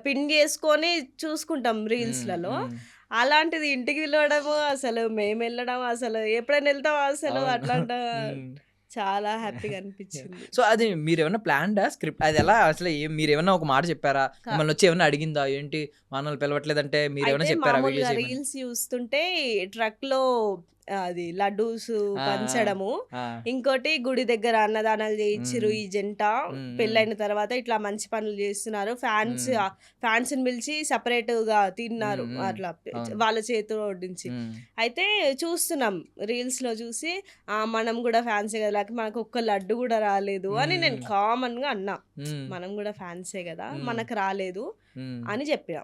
పిన్ చేసుకొని చూసుకుంటాం రీల్స్లలో. మ్మ్. అలాంటిది ఇంటికి పిలవడము, అసలు మేము వెళ్ళడం, అసలు ఎప్పుడైనా వెళ్తాం అసలు అవును. అట్లాంట. మ్మ్. చాలా హ్యాపీగా అనిపించింది. సో అది మీరు ఏమన్నా ప్లాన్డా స్క్రిప్ట్? అది ఎలా అసలు మీరు ఏమన్నా ఒక మాట చెప్పారా? మిమ్మల్ని వచ్చి ఏమన్నా అడిగిందా? ఏంటి మనల్ని పిలవట్లేదంటే మీరు ఏమన్నా అయితే చెప్పారా? మామూలుగా వీడియోస్ రీల్స్ చూస్తుంటే ట్రక్ లో అది లడ్డూస్ పంచడము, ఇంకోటి గుడి దగ్గర అన్నదానాలు చేయించిరు ఈ జంట. పెళ్ళైన తర్వాత ఇట్లా మంచి పనులు చేస్తున్నారు, ఫ్యాన్స్ ని పిలిచి సపరేట్ గా తిన్నారు అట్లా వాళ్ళ చేతిలో వడ్డించి. అయితే చూస్తున్నాం రీల్స్ లో చూసి మనం కూడా ఫ్యాన్సే కదా, లేకపోతే మనకు ఒక్క లడ్డు కూడా రాలేదు అని నేను కామన్ గా అన్నా. మనం కూడా ఫ్యాన్సే కదా, మనకు రాలేదు అని చెప్పిన.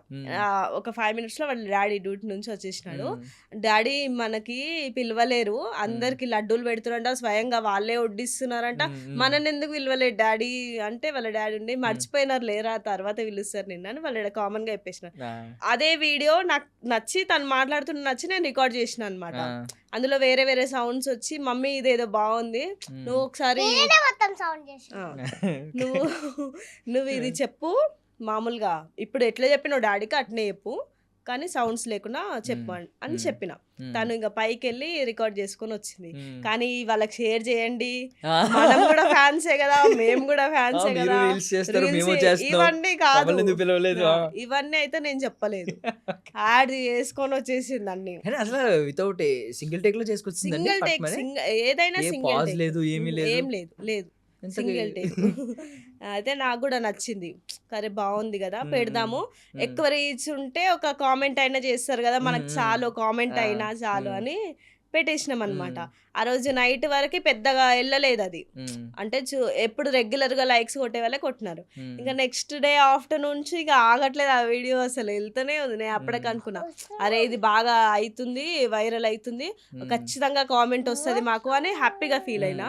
ఒక 5 minutes లో వాళ్ళ డాడీ డ్యూటీ నుంచి వచ్చేసినాడు. డాడీ మనకి పిలవలేరు, అందరికి లడ్డూలు పెడుతున్నారంట, స్వయంగా వాళ్ళే వడ్డిస్తున్నారంట, మనని ఎందుకు పిలవలేరు డాడీ అంటే, వాళ్ళ డాడీ ఉండి మర్చిపోయినారు లేరా తర్వాత పిలుస్తారు నిన్న అని వాళ్ళ కామన్ గా చెప్పేసినారు. అదే వీడియో నాకు నచ్చి తను మాట్లాడుతున్న నచ్చి నేను రికార్డ్ చేసిన అనమాట. అందులో వేరే వేరే సౌండ్స్ వచ్చి మమ్మీ ఇదేదో బాగుంది, నువ్వు ఒకసారి మొత్తం సౌండ్ చేసి నువ్వు ఇది చెప్పు మామూలుగా ఇప్పుడు ఎట్లా చెప్పినావు డాడీకి అట్నే చెప్పు, కానీ సౌండ్స్ లేకుండా చెప్పు అని చెప్పిన. తను ఇంకా పైకి వెళ్ళి రికార్డ్ చేసుకొని వచ్చింది. కానీ వాళ్ళకి షేర్ చేయండి, మనం కూడా ఫ్యాన్సే కదా, మేము కూడా ఫ్యాన్సే కదా, ఇవన్నీ కాదు, ఇవన్నీ అయితే నేను చెప్పలేదు. యాడ్ చేసుకొని వచ్చేసింది అన్ని. అసలు వితౌట్ సింగిల్ టేక్ లో చేసుకొచ్చింది. సింగిల్ టేక్, ఏదైనా సింగిల్ టేక్, లేదు ఏమీ లేదు, ఏం లేదు లేదు, సింగిల్ టేక్. అయితే నాకు కూడా నచ్చింది, సరే బాగుంది కదా పెడదాము. ఎక్కువ రీచ్ ఉంటే ఒక కామెంట్ అయినా చేస్తారు కదా, మనకు చాలు కామెంట్ అయినా చాలు అని పెట్టేసినాం అనమాట. ఆ రోజు నైట్ వరకు పెద్దగా వెళ్ళలేదు అది. అంటే ఎప్పుడు రెగ్యులర్ గా లైక్స్ కొట్టే వాళ్ళే కొట్టినారు. ఇంకా నెక్స్ట్ డే ఆఫ్టర్నూన్ నుంచి ఇక ఆగట్లేదు ఆ వీడియో, అసలు వెళ్తూనే ఉంది. నేను అప్పటికి అనుకున్నా, అరే ఇది బాగా అవుతుంది, వైరల్ అవుతుంది, ఖచ్చితంగా కామెంట్ వస్తుంది మాకు అని హ్యాపీగా ఫీల్ అయినా.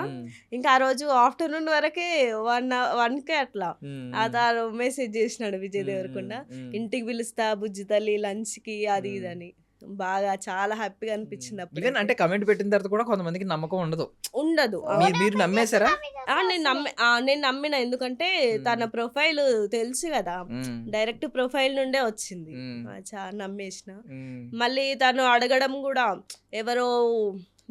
ఇంకా ఆ రోజు ఆఫ్టర్నూన్ వరకే 1కే అట్లా అతను మెసేజ్ చేసినాడు విజయ్ దేవరకొండ, ఇంటికి పిలుస్తా బుజ్జి తల్లి లంచ్ కి అది ఇది అని. బాగా చాలా హ్యాపీగా అనిపించింది అప్పుడు. ఈవెన్ అంటే కమెంట్ పెట్టిన తర్వాత కూడా కొంతమందికి నమ్మకం ఉండదు. మీరు నమ్మేశారా? నేను నమ్మిన, ఎందుకంటే తన ప్రొఫైల్ తెలుసు కదా, డైరెక్ట్ ప్రొఫైల్ నుండే వచ్చింది. చాలా నమ్మేసిన. మళ్ళీ తను అడగడం కూడా ఎవరో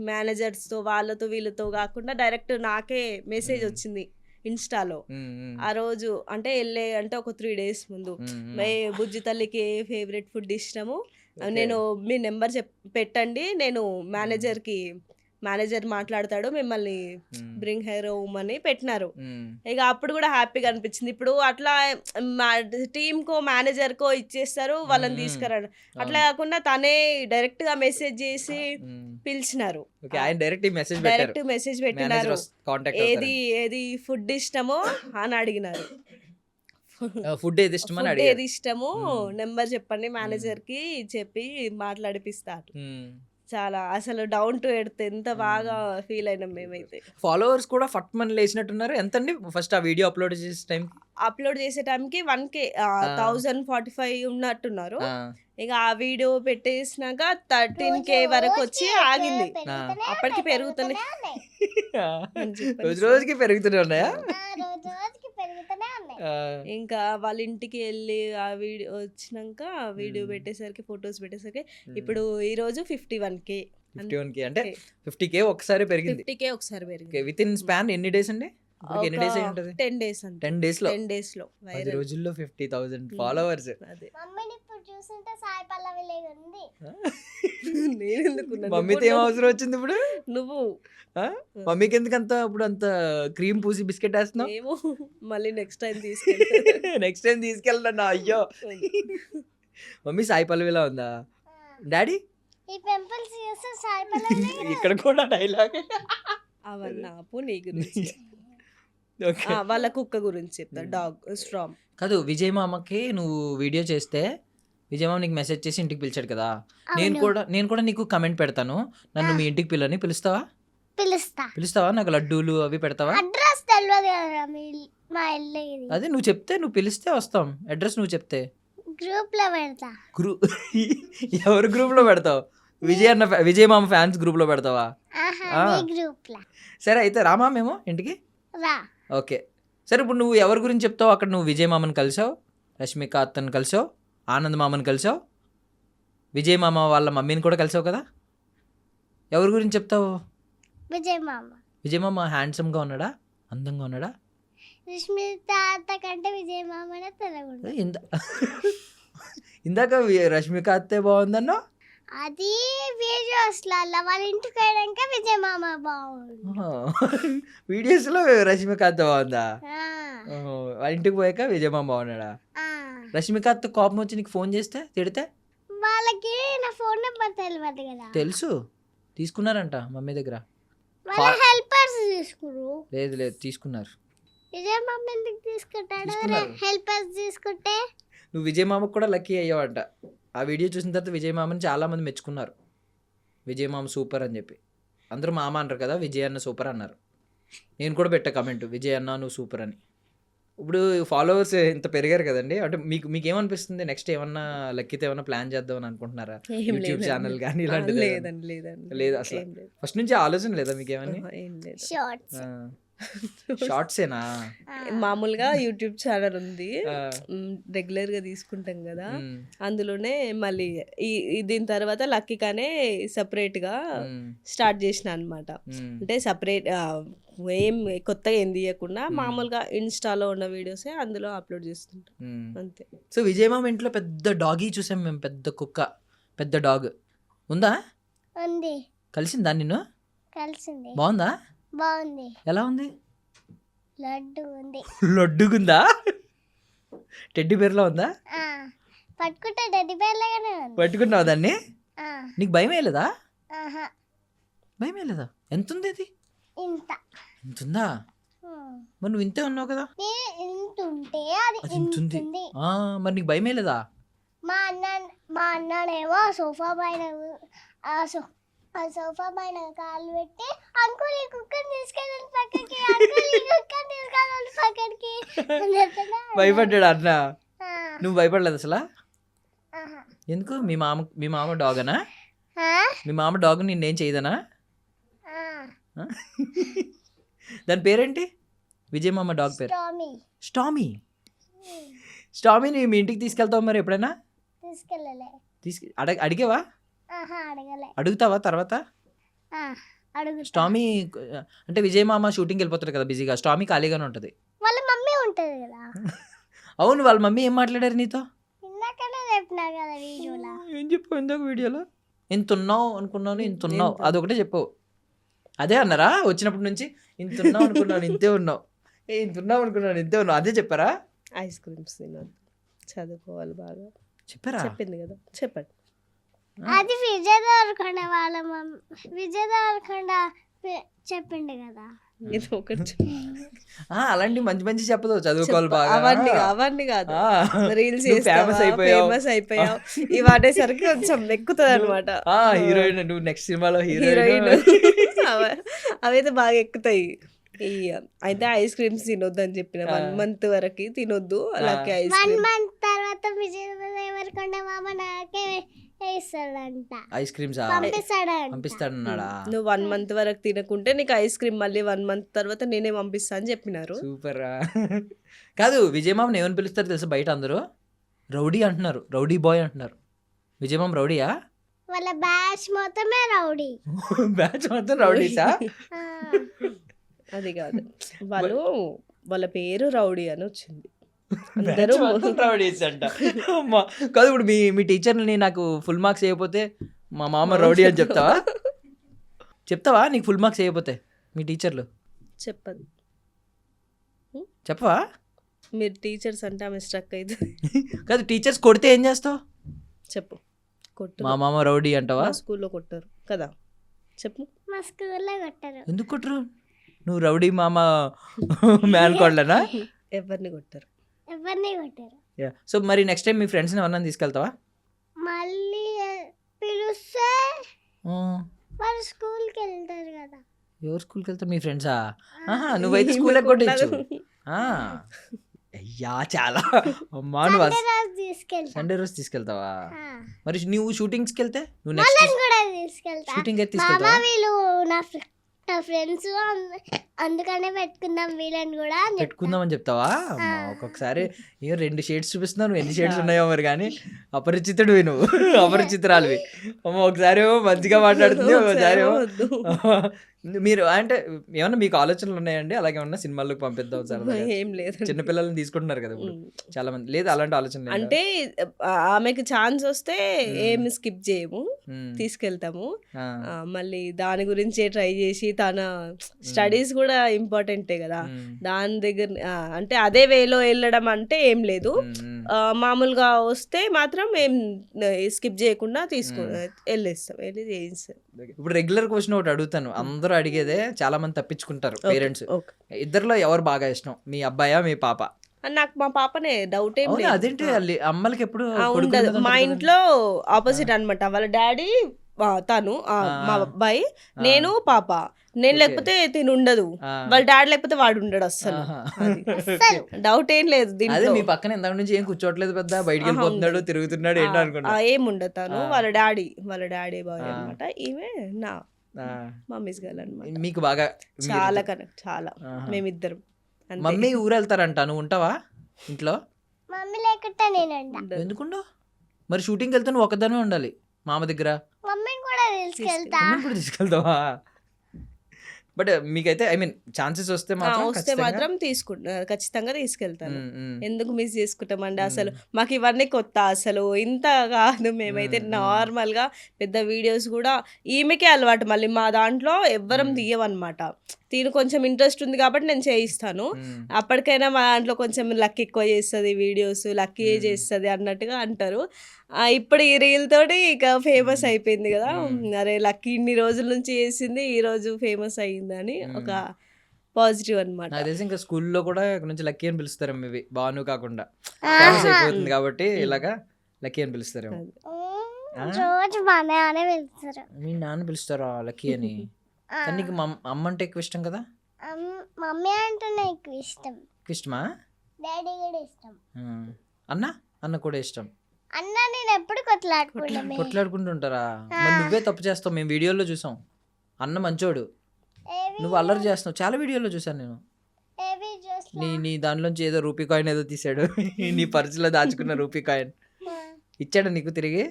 మేనేజర్స్ తో వాళ్ళతో వీళ్ళతో కాకుండా డైరెక్ట్ నాకే మెసేజ్ వచ్చింది ఇన్స్టాలో. ఆ రోజు అంటే అంటే ఒక 3 days ముందు, బుజ్జి తల్లికి ఏ ఫేవరెట్ ఫుడ్ ఇష్టము, నేను మీ నెంబర్ పెట్టండి, నేను మేనేజర్ మాట్లాడతాడు, మిమ్మల్ని బ్రింగ్ హెయిర్ హోమ్ అని పెట్టినారు. ఇక అప్పుడు కూడా హ్యాపీగా అనిపించింది. ఇప్పుడు అట్లా టీమ్ కో మేనేజర్ కో ఇచ్చేస్తారు, వాళ్ళని తీసుకురాడు. అట్లా కాకుండా తనే డైరెక్ట్ గా మెసేజ్ చేసి పిలిచినారు. డైరెక్ట్ మెసేజ్ పెట్టినారు, ఏది ఫుడ్ ఇష్టమో అని అడిగినారు. ఫుడ్ ఏది ఇష్టమో నెంబర్ చెప్పండి మేనేజర్ కి చెప్పి మాట్లాడిపిస్తారు. చాలా అసలు డౌన్ టు ఎర్త్, ఎంత బాగా ఫీల్ అయినాం మేమైతే. ఫాలోవర్స్ కూడా ఫట్ మని లేచినట్టున్నారు. ఎంతండి ఫస్ట్ ఆ వీడియో అప్లోడ్ చేసే టైంకి 1K 1045 ఉన్నట్టున్నారు. ఇక ఆ వీడియో పెట్టేసినాక 13K వరకు వచ్చి ఆగింది. అప్పటికి పెరుగుతూనే రోజుకి పెరుగుతూనే ఉన్నాయా? ఇంకా వాళ్ళ ఇంటికి వెళ్ళి ఆ వీడియో వచ్చినాక వీడియో పెట్టేసరికి, ఫొటోస్ పెట్టేసరికి ఇప్పుడు ఈ రోజు 51K అంటే 50K ఒకసారి పెరిగింది. 50K ఒకసారి పెరిగింది. విత్ ఇన్ స్పాన్ ఎన్ని డేస్ అండి? 10 days. 10 days లో 10 రోజుల్లో 50,000 ఫాలోవర్స్. మమ్మీతో ఏం అవసరం వచ్చింది ఇప్పుడు? నువ్వు మమ్మీకి ఎందుకంత ఇప్పుడు అంత క్రీమ్ పూసి బిస్కెట్ వేస్తున్నావు? ఏమో, మళ్ళీ నెక్స్ట్ టైం తీసుకెళ్ళా. అయ్యో, మమ్మీ సాయి పల్లవిలా ఉందా? డాడీ ఇక్కడ కూడా డైలాగ్ అవన్నీ ఆపు. నీ గురించి వాళ్ళ కుక్క గురించి చెప్తా, డాగ్ స్ట్రామ్ కాదు. విజయ్ మామకి నువ్వు వీడియో చేస్తే విజయ్ మామ నీకు మెసేజ్ చేసి ఇంటికి పిలిచాడు కదా, నేను కూడా నీకు కమెంట్ పెడతాను, నన్ను మీ ఇంటికి పిలుస్తావా? నాకు లడ్డూలు అవి పెడతావా? అదే నువ్వు చెప్తే, నువ్వు పిలిస్తే వస్తాం. అడ్రస్ నువ్వు చెప్తే గ్రూప్ లో పెడతా. ఎవరు గ్రూప్ లో పెడతావు? విజయ్ మామ ఫ్యాన్స్ గ్రూప్ లో పెడతావా? సరే అయితే రామా మేము ఇంటికి. ఓకే సరే. ఇప్పుడు నువ్వు ఎవరి గురించి చెప్తావు? అక్కడ నువ్వు విజయ్ మామని కలిసావు, రష్మిక అత్తని కలిసావు, ఆనంద్ మామని కలిసావు, విజయ్ మామ వాళ్ళ మమ్మీని కూడా కలిసావు కదా. ఎవరి గురించి చెప్తావు? విజయ్ మామ హ్యాండ్సమ్గా ఉన్నాడా, అందంగా ఉన్నాడా? ఇందాక రష్మిక అత్తే బాగుందన్నా, అది వీడియోస్లలో వాళ్ళ ఇంటికి పోయాక విజయ్ మామ బాగుంది. వీడియోస్లో రష్మిక అత్త బాగుందా? వాళ్ళ ఇంటికి పోయాక విజయ్ మామ బాగున్నాడా? రష్మిక అత్త కోపం వచ్చి నీకు ఫోన్ చేస్తే తిడితే వాళ్ళకి నా ఫోన్ నెంబర్ తెలియదు కదా. తెలుసు, తీసుకున్నారంట మమ్మీ దగ్గర. హెల్పర్స్ తీసుకున్నారు. లేదు తీసుకున్నారు. విజయ్ మామ ఎందుకు తీసుకుంటాడు? హెల్పర్స్ తీసుకుంటే నువ్వు విజయ్ మామకు కూడా లక్కీ అయ్యావంట. ఆ వీడియో చూసిన తర్వాత విజయ్ మామని చాలామంది మెచ్చుకున్నారు. విజయ్ మామ సూపర్ అని చెప్పి అందరూ మామ అంటారు కదా, విజయ్ అన్న సూపర్ అన్నారు. నేను కూడా పెట్టా కమెంట్, విజయ్ అన్న నువ్వు సూపర్ అని. ఇప్పుడు ఫాలోవర్స్ ఇంత పెరిగారు కదండి, అంటే మీకేమనిపిస్తుంది? నెక్స్ట్ ఏమన్నా లక్కీతో ఏమన్నా ప్లాన్ చేద్దామని అనుకుంటున్నారా? యూట్యూబ్ ఛానల్ కానీ ఇలాంటిది? లేదు అసలు ఫస్ట్ నుంచి ఆలోచన లేదా మీకేమన్నా? షార్ట్సేనా? మామూలుగా యూట్యూబ్ ఛానల్ ఉంది, రెగ్యులర్ గా తీసుకుంటాం కదా, అందులోనే మళ్ళీ దీని తర్వాత లక్కీగానే సపరేట్ గా స్టార్ట్ చేసిన అనమాట. అంటే సపరేట్ ఏం కొత్తగా ఏం తీయకుండా మామూలుగా ఇన్స్టాలో ఉన్న వీడియోస్ అందులో అప్లోడ్ చేస్తుంటాం అంతే. సో విజయ్ మామ ఇంట్లో పెద్ద డాగీ చూసాం మేము, పెద్ద కుక్క, పెద్ద డాగ్ ఉందా? ఉంది. కలిసిందా నిన్ను? కలిసింది. బాగుందా? బాగుంది. ఎలా ఉంది? లడ్డుగుందా? టెడ్డీ బేర్లో ఉందా? పట్టుకుంటే టెడ్డీ బేర్ లాగానే ఉంది. పట్టుకున్నావు దాన్ని? నీకు భయం వేయలేదా? భయమే లేదా? ఎంత ఉంది ఇది? ఇంత ఇంత ఉందా? మరి నువ్వు ఇంతే ఉన్నావు కదా. ఇంత ఉంటే అది అది ఇంత ఉంది. ఉంది. మరి నీకు భయమే లేదా? మా అన్ననేమో సోఫా పైన ఆ సోఫా పైన కాలు పెట్టి అంకుల్ ఈ కుక్కర్ తీసుకెళ్ళండి పక్కకి, అంకుల్ ఈ కుక్కర్ తీసుకెళ్ళండి పక్కకి అని చెప్తాడా? భయపడ్డాడు అన్న. ఆ, నువ్వు భయపడలేదు అసలు? ఆహా. ఎందుకు? మీ మామ డాగనా? ఆ? మీ మామ డాగ్ నిన్నేం చేయదనా? ఆ. ఆ? దాని పేరేంటి? విజయ్ మామ డాగ్ పేరు టామీ. స్టామీ. స్టామీని మీ ఇంటికి తీసుకెళ్తావు మరి ఎప్పుడైనా? తీసుకెళ్ళలే. అడిగావా? ఆహా, అడగలే. అడుగుతావా తర్వాత? ఆ, అడుగుతా. స్టామీ అంటే విజయ్ మామ షూటింగ్కి వెళ్ళిపోతాడు కదా బిజీగా, స్టామీ ఖాళీగానే ఉంటుంది. వాళ్ళ మమ్మీ ఉంటది కదా. అవును, వాళ్ళ మమ్మీ ఏం మాట్లాడారు నీతో? ఇందాకనే చెప్పినా కదా వీడియోలో. ఏం చెప్పావు ఇందాక వీడియోలో? ఇంత ఉన్నావు అనుకున్నాను, ఇంత ఉన్నావు, అదొకటే చెప్పు. అదే అన్నారా వచ్చినప్పటి నుంచి? ఇంత ఉన్నావు అనుకున్నాను, ఇంతే ఉన్నావు, ఇంత ఉన్నావు అనుకున్నాను, ఇంతే ఉన్నావు, అదే చెప్పారా? ఐస్ క్రీమ్స్ తినొద్దు, చదువుకోవాలి బాగా చెప్పారా? చెప్పింది కదా. చెప్పండి. అది విజయ్ దేవరకొండ వాళ్ళ విజయ్ దేవరకొండ చెప్పిండు కదా. ఇది ఒకటి. అలాంటి మంచి మంచి చెప్పదు, చదువుకోవాలి బాగా. అవన్నీ కాదు, ఆ, రీల్స్ నువ్వు ఫేమస్ అయిపోయావు ఇవి అనేసరికి కొంచెం ఎక్కుతుంది అనమాట. హీరోయిన్, నువ్వు నెక్స్ట్ సినిమాలో హీరోయిన్ హీరోయిన్. అవైతే బాగా ఎక్కుతాయి. అయితే ఐస్ క్రీమ్స్ తినొద్దు అని చెప్పిన 1 month వరకు తినొద్దు అలాగే ఐస్ 1 క్రీమ్. month తర్వాత విజయ్ దేవరకొండ మామ నాకే వేస్తాడంట, ఐస్ క్రీమ్స్ పంపిస్తాడంట. పంపిస్తాడన్నాడా? నువ్వు 1 month వరకు తినకుంటే నీకు ఐస్ క్రీమ్ మళ్ళీ 1 month తర్వాత నేనే పంపిస్తా అని చెప్పినారు. సూపర్. కాదు, విజయ్ మామని ఏమని పిలుస్తారు తెలుసా బయట అందరూ? రౌడీ అంటున్నారు, రౌడీ బాయ్ అంటున్నారు. విజయ్ మామ రౌడీయా? వాళ్ళ బ్యాచ్ మొత్తమే రౌడీ. బ్యాచ్ మొత్తం రౌడీసా? ఆ, అది కాదు, వాళ్ళ పేరు రౌడీ అని వచ్చింది. బ్యాచ్ మొత్తం రౌడీస్ అంట. అమ్మా, కాదు ఇప్పుడు మీ టీచర్ని నాకు ఫుల్ మార్క్స్ వేయకపోతే మా మామ రౌడీ అని చెప్తావా? నీకు ఫుల్ మార్క్స్ వేయకపోతే మీ టీచర్లు చెప్పదు. చెప్పవా? మీరు టీచర్స్ అంటే ఆమె స్ట్రక్ అవుతుంది. కాదు, టీచర్స్ కొడితే ఏం చేస్తావు? చెప్పు. కొట్టు. మా మామ రౌడీ అంటావా? స్కూల్లో కొట్టారు కదా, చెప్పు. మా స్కూల్లో కొట్టారు. ఎందుకు కొట్టరు? నువ్వు రౌడీ మామ మ్యాన్ కోడ్లనా? ఎవరిని కొట్టారు? ఎవరిని కొట్టారు. సో మరి నెక్స్ట్ టైం మీ ఫ్రెండ్స్ని ఎవరన్నా తీసుకెళ్తావా? మళ్ళీ పిలుస్తే వాళ్ళు స్కూల్కి వెళ్తారు కదా. ఎవరు స్కూల్కి వెళ్తారు? మీ ఫ్రెండ్సా? నువ్వైతే స్కూల్ కొట్టచ్చు. అయ్యా చాలా అమ్మా. నువ్వు సండే రోజు తీసుకెళ్తావా? మరి నువ్వు షూటింగ్స్కి వెళ్తే నువ్వు నెక్స్ట్ కూడా తీసుకెళ్తా. షూటింగ్ అయితే మామ తీసుకెళ్తావా? వీళ్ళు నా ఫ్రెండ్స్, అందుకనే పెట్టుకుందాం వీళ్ళని కూడా అని చెప్తా. పెట్టుకుందామని చెప్తావా? అమ్మా, ఒక్కొక్కసారి 2 షేడ్స్ చూపిస్తున్నావు, నువ్వు ఎన్ని షేడ్స్ ఉన్నాయో మరి. కానీ అపరిచితుడివి నువ్వు, అపరిచితురాలివి. అమ్మ, ఒకసారి ఏమో మంచిగా మాట్లాడుతుంది, ఒకసారి ఏమో మీరు అంటే ఏమన్నా మీకు ఆలోచనలు ఉన్నాయండి అలాగే ఏమన్నా సినిమాలకు పంపిద్దాం సరదా? ఏం లేదు, చిన్నపిల్లల్ని తీసుకుంటున్నారు కదా ఇప్పుడు చాలా మంది. లేదు అలాంటి ఆలోచన అంటే ఆమెకి ఛాన్స్ వస్తే ఏమి స్కిప్ చేయము, తీసుకెళ్తాము. మళ్ళీ దాని గురించే ట్రై చేసి తన స్టడీస్ కూడా ఇంపార్టెంటే కదా, దాని దగ్గర అంటే అదే వేలో వెళ్ళడం అంటే ఏం లేదు. మామూలుగా వస్తే మాత్రం ఏం స్కిప్ చేయకుండా వెళ్ళేస్తాం, వెళ్ళి చేయిస్తాం. ఇప్పుడు రెగ్యులర్ క్వశ్చన్ ఒకటి అడుగుతాను, అందరూ అడిగేదే, చాలా మంది తప్పించుకుంటారు పేరెంట్స్. ఇద్దరిలో ఎవరు బాగా ఇష్టం, మీ అబ్బాయా మీ పాప? నాకు మా పాపనే, డౌట్ ఏం లేదు. అదేంటి అమ్మలకి ఎప్పుడు ఉండదు. మా ఇంట్లో ఆపోజిట్ అన్నమాట, వాళ్ళ డాడీ తను మా అబ్బాయి, నేను పాప. నేను లేకపోతే తిని ఉండదు, వాళ్ళ డాడీ లేకపోతే వాడు ఉండడు అస్సలు. డౌట్ ఏం లేదు దీంట్లో. మీ పక్కన ఇంతకు నుంచి ఏం కూర్చోట్లేదు, పెద్ద బయటికి వెళ్ళిపోతున్నాడు, తిరుగుతున్నాడు ఏంటో అనుకున్నా. ఏం ఉండదు, తను వాళ్ళ డాడీ బాయ్ అనమాట, ఈమె నా మమ్మీస్ గర్ల్ అనమాట. మీకు బాగా చాలా కనెక్ట్, చాలా. మేమిద్దరం. మమ్మీ ఊరు వెళ్తారంట, నువ్వు ఉంటావా ఇంట్లో? మమ్మీ లేకుంటే నేను ఎందుకుండో? మరి షూటింగ్కి వెళ్తే నువ్వు ఒకదానే ఉండాలి మామ దగ్గర. మమ్మీని కూడా తీసుకెళ్తావా? బట్ మీకైతే ఐ మీన్ ఛాన్సెస్ వస్తే మాత్రం ఖచ్చితంగా తీసుకెళ్తాను. ఎందుకు మిస్ చేసుకుంటామండి, అసలు మాకు ఇవన్నీ కొత్త, అసలు ఇంత కాదు. మేమైతే నార్మల్గా పెద్ద వీడియోస్ కూడా ఈమెకే అలవాటు, మళ్ళీ మా దాంట్లో ఎవ్వరం తీయమన్నమాట. తిను కొంచెం ఇంట్రెస్ట్ ఉంది కాబట్టి నేను చేయిస్తాను. అప్పటికైనా మా దాంట్లో కొంచెం లక్కీ ఎక్కువ చేస్తుంది, వీడియోస్ లక్కీ చేస్తుంది అన్నట్టుగా అంటారు. ఇప్పుడు ఈ రీల్ తోటి ఇక ఫేమస్ అయిపోయింది కదా, అరే లక్కీ ఇన్ని రోజుల నుంచి చేసింది ఈ రోజు ఫేమస్ అయ్యిందని ఒక పాజిటివ్ అనమాట. నాకు తెలిసి ఇంకా స్కూల్లో కూడా ఇక్కడ నుంచి లక్కీ అని పిలుస్తారు మేబీ, బాను కాకుండా ఫేమస్ అయిపోతుంది కాబట్టి ఇలాగా లక్కీ అని పిలుస్తారేమో. రోజు బానే అనే వెళ్తారు. మీ నాన్న పిలుస్తారా లక్కీ అని? కానీ నీకు అమ్మ అంటే ఎక్కువ ఇష్టం కదా? మమ్మీ అంటే నాకు ఇష్టం. ఇష్టమా? డాడీ కూడా ఇష్టం. అన్న కూడా ఇష్టం. అన్న నేను ఎప్పుడు కొట్లాడుకుంటుంటారా? మరి నువ్వే తప్పు చేస్తావు, మేము వీడియోలో చూసాం. అన్న మంచోడు, నువ్వు అల్లరి చేస్తున్నావు. చాలా వీడియోలో చూసాను నేను. నీ దానిలోంచి ఏదో రూపీ కాయిన్ ఏదో తీసాడు, నీ పర్సులో దాచుకున్న రూపీ కాయిన్ ఇచ్చాడు నీకు తిరిగి.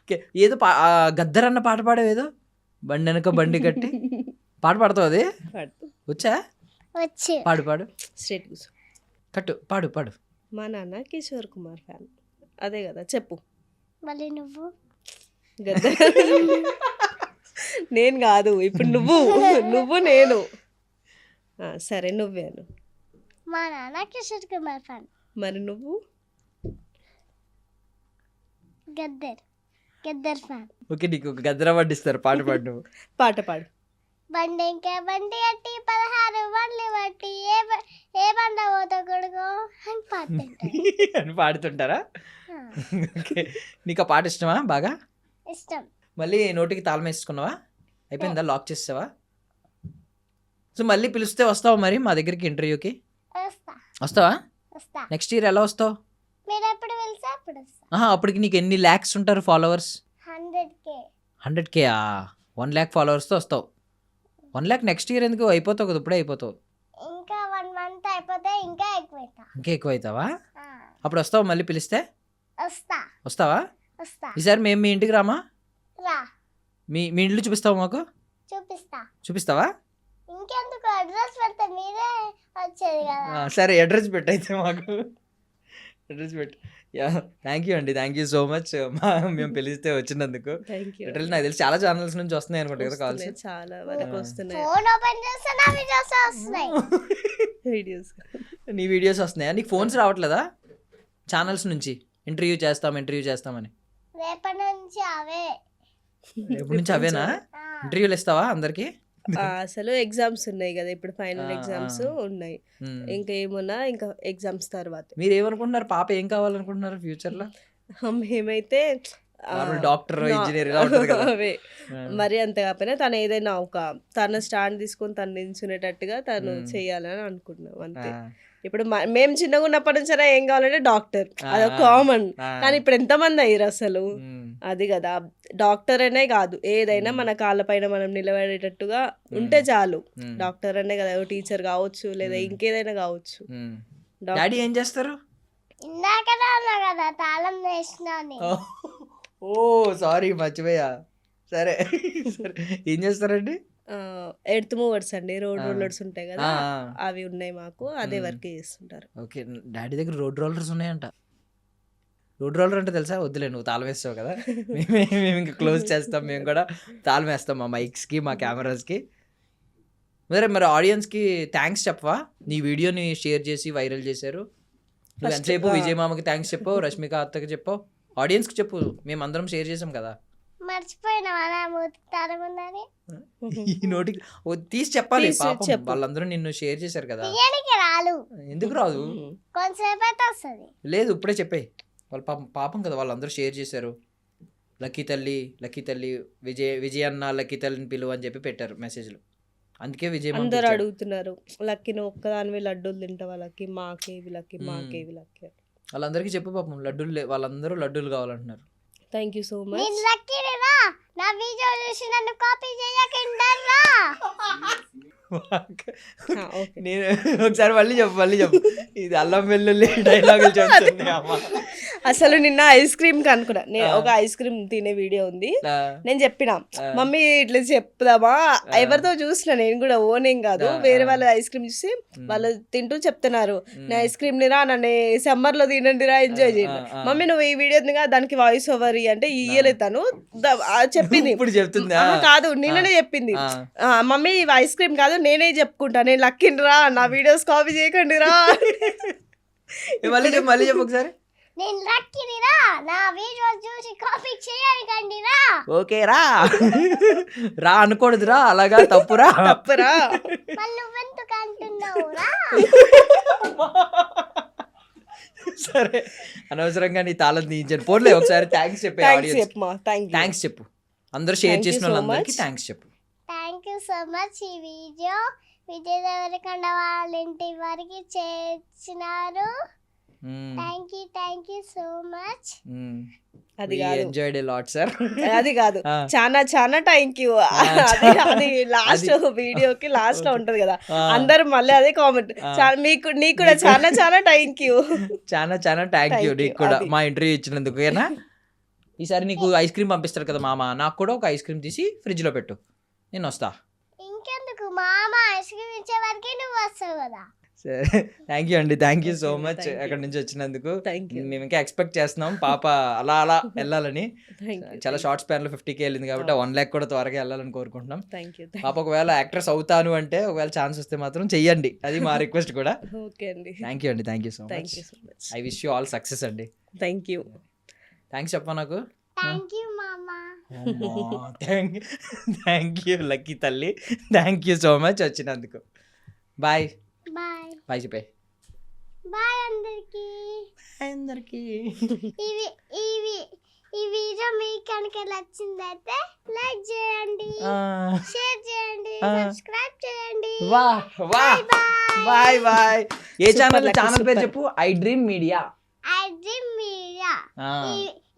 ఓకే, ఏదో గద్దరన్న పాట పాడావు, ఏదో బండి వెనక బండి కట్టి పాట పాడతావు. అది వచ్చా? పాడు పాడు, స్ట్రేట్ కూర్చో, కట్టు, పాడు పాడు. మా నాన్న కిషోర్ కుమార్ ఫ్యాన్. అదే కదా చెప్పు. మళ్ళీ నువ్వు నేను కాదు, ఇప్పుడు నువ్వు నేను. సరే నువ్వేను. మా నాన్న కిషోర్ కుమార్ ఫ్యాన్. మరి నువ్వు? గద్దర్ ఫ్యాన్. ఓకే, నీకు గద్దర వడ్డిస్తారు, పాట పాడు నువ్వు. పాట పాడు. బండి ఇంకా బండి కట్టి 16 బండ్లు బట్టి ఏ బండ పోతా కొడుకో అని పాడుతుంటారు. అని పాడుతుంటారా? ఓకే, నీకు ఆ పాట ఇష్టమా? బాగా ఇష్టం. మళ్ళీ నోటికి తాళం వేసుకున్నావా? అయిపోయిందా? లాక్ చేసావా? సో మళ్ళీ పిలిస్తే వస్తావా మరి మా దగ్గరికి ఇంటర్వ్యూకి? వస్తావా? నెక్స్ట్ ఇయర్ ఎలా వస్తావు? మీరు ఎప్పుడు పిలిస్తే అప్పుడు వస్తా. అప్పటికి నీకు ఎన్ని ల్యాక్స్ ఉంటారు ఫాలోవర్స్? 100K. 1 lakh ఫాలోవర్స్తో వస్తావు. 1 lakh నెక్స్ట్ ఇయర్ ఎందుకు? అయిపోతావు కదా, ఇప్పుడే అయిపోతావు. ఇంకా 1 month అయిపోతే ఇంకా ఎక్కువ అవుతావా? అప్పుడు వస్తావా మళ్ళీ పిలిస్తే? వస్తావా? వస్తా. ఈసారి మేము మీ ఇంటికి రామా? రా. మీ ఇల్లు చూపిస్తావా మాకు? చూపిస్తావా? ఇంకెందుకు, అడ్రస్ పెడితే మీరే వచ్చేది కదా. సరే అడ్రస్ పెట్టు అయితే మాకు, అడ్రస్ పెట్టు. థ్యాంక్ యూ అండి, థ్యాంక్ యూ సో మచ్ మేము పిలిస్తే వచ్చినందుకు. నాకు తెలిసి చాలా ఛానల్స్ నుంచి వస్తున్నాయి అనుకుంటా కదా కాల్స్? చాలా వరకు వస్తున్నాయి. ఫోన్ ఓపెన్ చేస్తే నా వీడియోస్ వస్తున్నాయి. వీడియోస్ నీ వీడియోస్ వస్తున్నాయా? నీకు ఫోన్స్ రావట్లేదా ఛానల్స్ నుంచి? ఇంటర్వ్యూ చేస్తామని. రేపటి నుంచి అవే. రేపటి నుంచి అవేనా? ఇంటర్వ్యూలు ఇస్తావా అందరికి? అసలు ఎగ్జామ్స్ ఉన్నాయి కదా ఇప్పుడు, ఫైనల్ ఎగ్జామ్స్ ఉన్నాయి. ఇంకా ఏమన్నా ఇంకా ఎగ్జామ్స్ తర్వాత. మీరు ఏమనుకుంటున్నారు? పాప ఏం కావాలనుకుంటున్నారు ఫ్యూచర్ లో? మేమైతే డాక్టర్, ఇంజనీర్ అవే. మరి అంత కాకపోయినా తను ఏదైనా తన స్టాండ్ తీసుకొని తను నిల్చునేటట్టుగా తను చేయాలని అనుకుంటున్నాం అంతే. ఇప్పుడు మేము చిన్నగా ఉన్నప్పటి నుంచి ఏం కావాలంటే డాక్టర్, అదొక కామన్. కానీ ఇప్పుడు ఎంతమంది అయ్యారు అసలు? అది కదా, డాక్టర్ అనే కాదు, ఏదైనా మన కాళ్ళపైన మనం నిలబడేటట్టుగా ఉంటే చాలు. డాక్టర్ అనే కదా, టీచర్ కావచ్చు లేదా ఇంకేదైనా కావచ్చు. డాడీ ఏం చేస్తారు? ఇందాకనే అన్నా కదా తాళం వేసినా. ఓ సారీ, మర్చిపోయా. సరే ఏం చేస్తారండి? ఎర్త్ మూవర్స్ అండి, రోడ్ రోలర్స్ ఉంటాయి కదా, అవి ఉన్నాయి మాకు, అదే వర్క్ చేస్తుంటారు. ఓకే, డాడీ దగ్గర రోడ్ రోలర్స్ ఉన్నాయంట. రోడ్ రోలర్ అంటే తెలుసా? వద్దులే, నువ్వు తాళం వేస్తావు కదా, మేము ఇంకా క్లోజ్ చేస్తాం. మేము కూడా తాళం వేస్తాం మా మైక్స్కి, మా కెమెరాస్కి. మరి ఆడియన్స్కి థ్యాంక్స్ చెప్పవా? నీ వీడియోని షేర్ చేసి వైరల్ చేశారు. నువ్వు ఎంతసేపు విజయ్ మామకి థ్యాంక్స్ చెప్పు, రష్మిక అత్తకి చెప్పు, ఆడియన్స్కి చెప్పు. మేము అందరం షేర్ చేసాం కదా. మర్చిపోయినా ఈ నోటికి తీసి చెప్పాలి, పాపం వాళ్ళందరూ నిన్ను షేర్ చేశారు కదా. ఎందుకు రాదు? లేదు, ఇప్పుడే చెప్పే. వాళ్ళ పాపం కదా, వాళ్ళందరూ షేర్ చేశారు. లక్కీ తల్లి విజయ్ అన్న లక్కీ తల్లిని పిలువు అని చెప్పి పెట్టారు మెసేజ్లు. అందుకే విజయ్ అందరూ అడుగుతున్నారు, లక్కీని ఒక్కదానివి లడ్డూలు తింటావా, లక్కీ మాకేవి లక్కీ. వాళ్ళందరికీ చెప్పు పాపం, లడ్డూలు వాళ్ళందరూ లడ్డూలు కావాలంటున్నారు. Thank you so much. నా వీడియో చూసి నన్ను కాపీ చేయకుండా ఓకే. నేను ఒకసారి మళ్ళీ చెప్పు ఇది అల్లం వెల్లుల్లి డైలాగులు చెప్తుంది అమ్మ. అసలు నిన్న ఐస్ క్రీమ్ కి అనుకున్నా నేను, ఒక ఐస్ క్రీమ్ తినే వీడియో ఉంది, నేను చెప్పిన మమ్మీ ఇట్లా చెప్దామా, ఎవరితో చూసిన నేను కూడా ఓనేం కాదు, వేరే వాళ్ళ ఐస్ క్రీమ్ చూసి వాళ్ళు తింటూ చెప్తున్నారు నేను ఐస్ క్రీమ్ నిరా నన్ను సమ్మర్ లో తినండిరా ఎంజాయ్ చేయండి, మమ్మీ నువ్వు ఈ వీడియో దానికి వాయిస్ ఓవర్ అంటే ఇయ్యలేదు తను చెప్పింది. ఇప్పుడు చెప్తుందా? కాదు నిన్ననే చెప్పింది, మమ్మీ ఐస్ క్రీమ్ కాదు నేనే చెప్పుకుంటా, నేను లక్కిండ్రా నా వీడియోస్ కాపీ చేయకండి రా. మళ్ళీ చెప్పు ఒకసారి. నేను లక్కినిరా, నా వీడియోస్ చూసి కాపీ చేయకండి రా. ఓకే రా రా అనకూడదురా, అలాగా తప్పురా. మళ్ళీ నువ్వెందుకు అంటున్నావు రా? సరే అనవసరంగా నీ తాళం తీయించాను. పోర్లే ఒకసారి థ్యాంక్స్ చెప్పే థ్యాంక్స్ చెప్పు, అందరూ షేర్ చేసిన వాళ్ళందరికీ థ్యాంక్స్ చెప్పు. Thank you so much. ఈ వీడియో విజయ్ దేవరకొండ వాళ్ళ ఇంటి వరకు చేర్చినారు. Thank you so much. అది కాదు, ఎంజాయ్డ్ ఎ లాట్ సార్. అది కాదు, చాలా థ్యాంక్ యూ. అది లాస్ట్ వీడియోకి లాస్ట్ లో ఉంటది కదా, అందరు మళ్ళీ అదే కామెంట్, నీకు కూడా చాలా థ్యాంక్ యూ. చాలా థ్యాంక్ యూ నీకు కూడా మా ఇంటర్వ్యూ ఇచ్చినందుకు. ఏనా ఈసారి నీకు ఐస్ క్రీమ్ పంపిస్తారు కదా మామ, నాకు కూడా ఒక ఐస్ క్రీమ్ తీసి ఫ్రిడ్జ్ లో పెట్టు, నేను వస్తా. ఇంకెందుకు మామ, ఐస్ క్రీమ్ ఇచ్చే వరకే నువ్వు వస్తావు కదా. సరే థ్యాంక్ యూ అండి, థ్యాంక్ యూ సో మచ్ అక్కడి నుంచి వచ్చినందుకు. మేము ఇంకా ఎక్స్పెక్ట్ చేస్తున్నాం పాప అలా వెళ్ళాలని. చాలా షార్ట్ స్పాన్ లో 50K వెళ్ళింది కాబట్టి 1 lakh కూడా త్వరగా వెళ్ళాలని కోరుకుంటున్నాం. పాప ఒకవేళ యాక్ట్రెస్ అవుతాను అంటే, ఒకవేళ ఛాన్స్ వస్తే మాత్రం చెయ్యండి, అది మా రిక్వెస్ట్ కూడా. థ్యాంక్ యూ అండి, thank you so much. I wish you all success అండి. థ్యాంక్స్ చెప్పా నాకు. థ్యాంక్ యూ మామా. థ్యాంక్ యూ లక్కీ తల్లి, థ్యాంక్ యూ సో మచ్ వచ్చినందుకు. బాయ్ బాయ్ చెప్పే. బాయ్ అందరికి. ఈ వీడియో మీకు కనుక నచ్చిందైతే లైక్ చేయండి, షేర్ చేయండి, సబ్స్క్రైబ్ చేయండి. బాయ్. ఏ ఛానల్ పేరు చెప్పు. I dream media.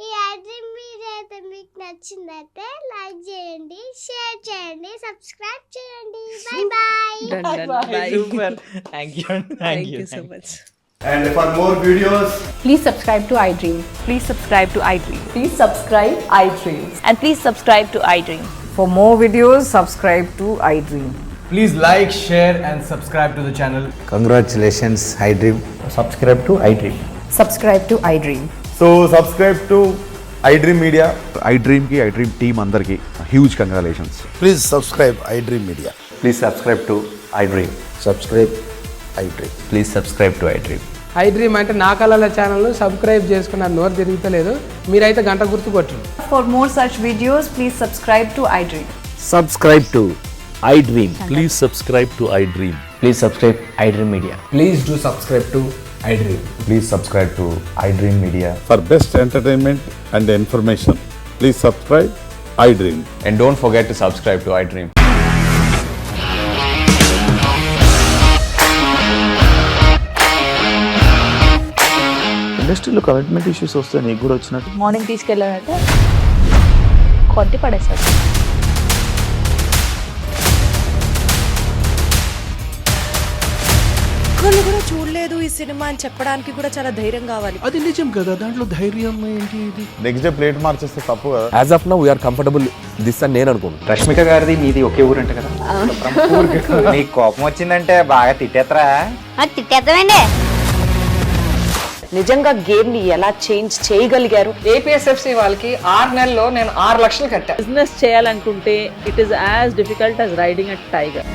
ఈ ఐ డ్రీమ్ మీడియా అయితే మీకు నచ్చిందైతే లైక్ చేయండి, షేర్ చేయండి, సబ్స్క్రైబ్ చేయండి. Bye. Super. Thank you so much. And for more videos, Please subscribe to iDream. Please subscribe to iDream. Please subscribe iDream. And please subscribe to iDream. For more videos, subscribe to iDream. please like, share and subscribe to the channel. Congratulations, iDream. Subscribe to iDream. Subscribe to iDream. So subscribe to iDream Media. iDream కి iDream team అందరికి huge congratulations. Please subscribe iDream Media. Please subscribe to iDream. Subscribe iDream. Please subscribe to iDream. iDream అంటే నా కళల channel subscribe చేసుకున్న నోరు తిరుగుతలేదు, మీరైతే గంట గుర్తు కొట్టండి. For more such videos, please subscribe to iDream. Subscribe to iDream. Please subscribe to iDream. Please subscribe iDream Media. Please do subscribe to iDream. Please subscribe to iDream Media. For best entertainment and information, please subscribe iDream. And don't forget to subscribe to iDream. ఇండస్ట్రీలో commitment issues వస్తే నీకు కూడా వచ్చినట్టు. Morning తీసుకెళ్ళాడంటే కొట్టి పడేశాడు. ఒక్కళ్ళు కూడా చూడలేదు ఈ సినిమా అని చెప్పడానికి కూడా చాలా ధైర్యం కావాలి. అది నిజం కదా, దాంట్లో ధైర్యం ఏంటి? ఇది నెక్స్ట్ డే ప్లేట్ మార్చేస్తే తప్పు కదా. As of now, we are comfortable this అని నేను అనుకుంటున్నాను. రష్మిక గారిది మీది ఒకే ఊరంట కదా. నీకు కోపం వచ్చిందంటే బాగా తిట్టేత్తరా? తిట్టేద్దామండి. నిజంగా గేమ్ ని ఎలా చేంజ్ చేయగలిగారు? ఏపీఎస్ఎఫ్సి వాళ్ళకి 6 నెలల్లో నేను 6 లక్షలు కట్టా. బిజినెస్ చేయాలనుకుంటే it is as difficult as riding a tiger.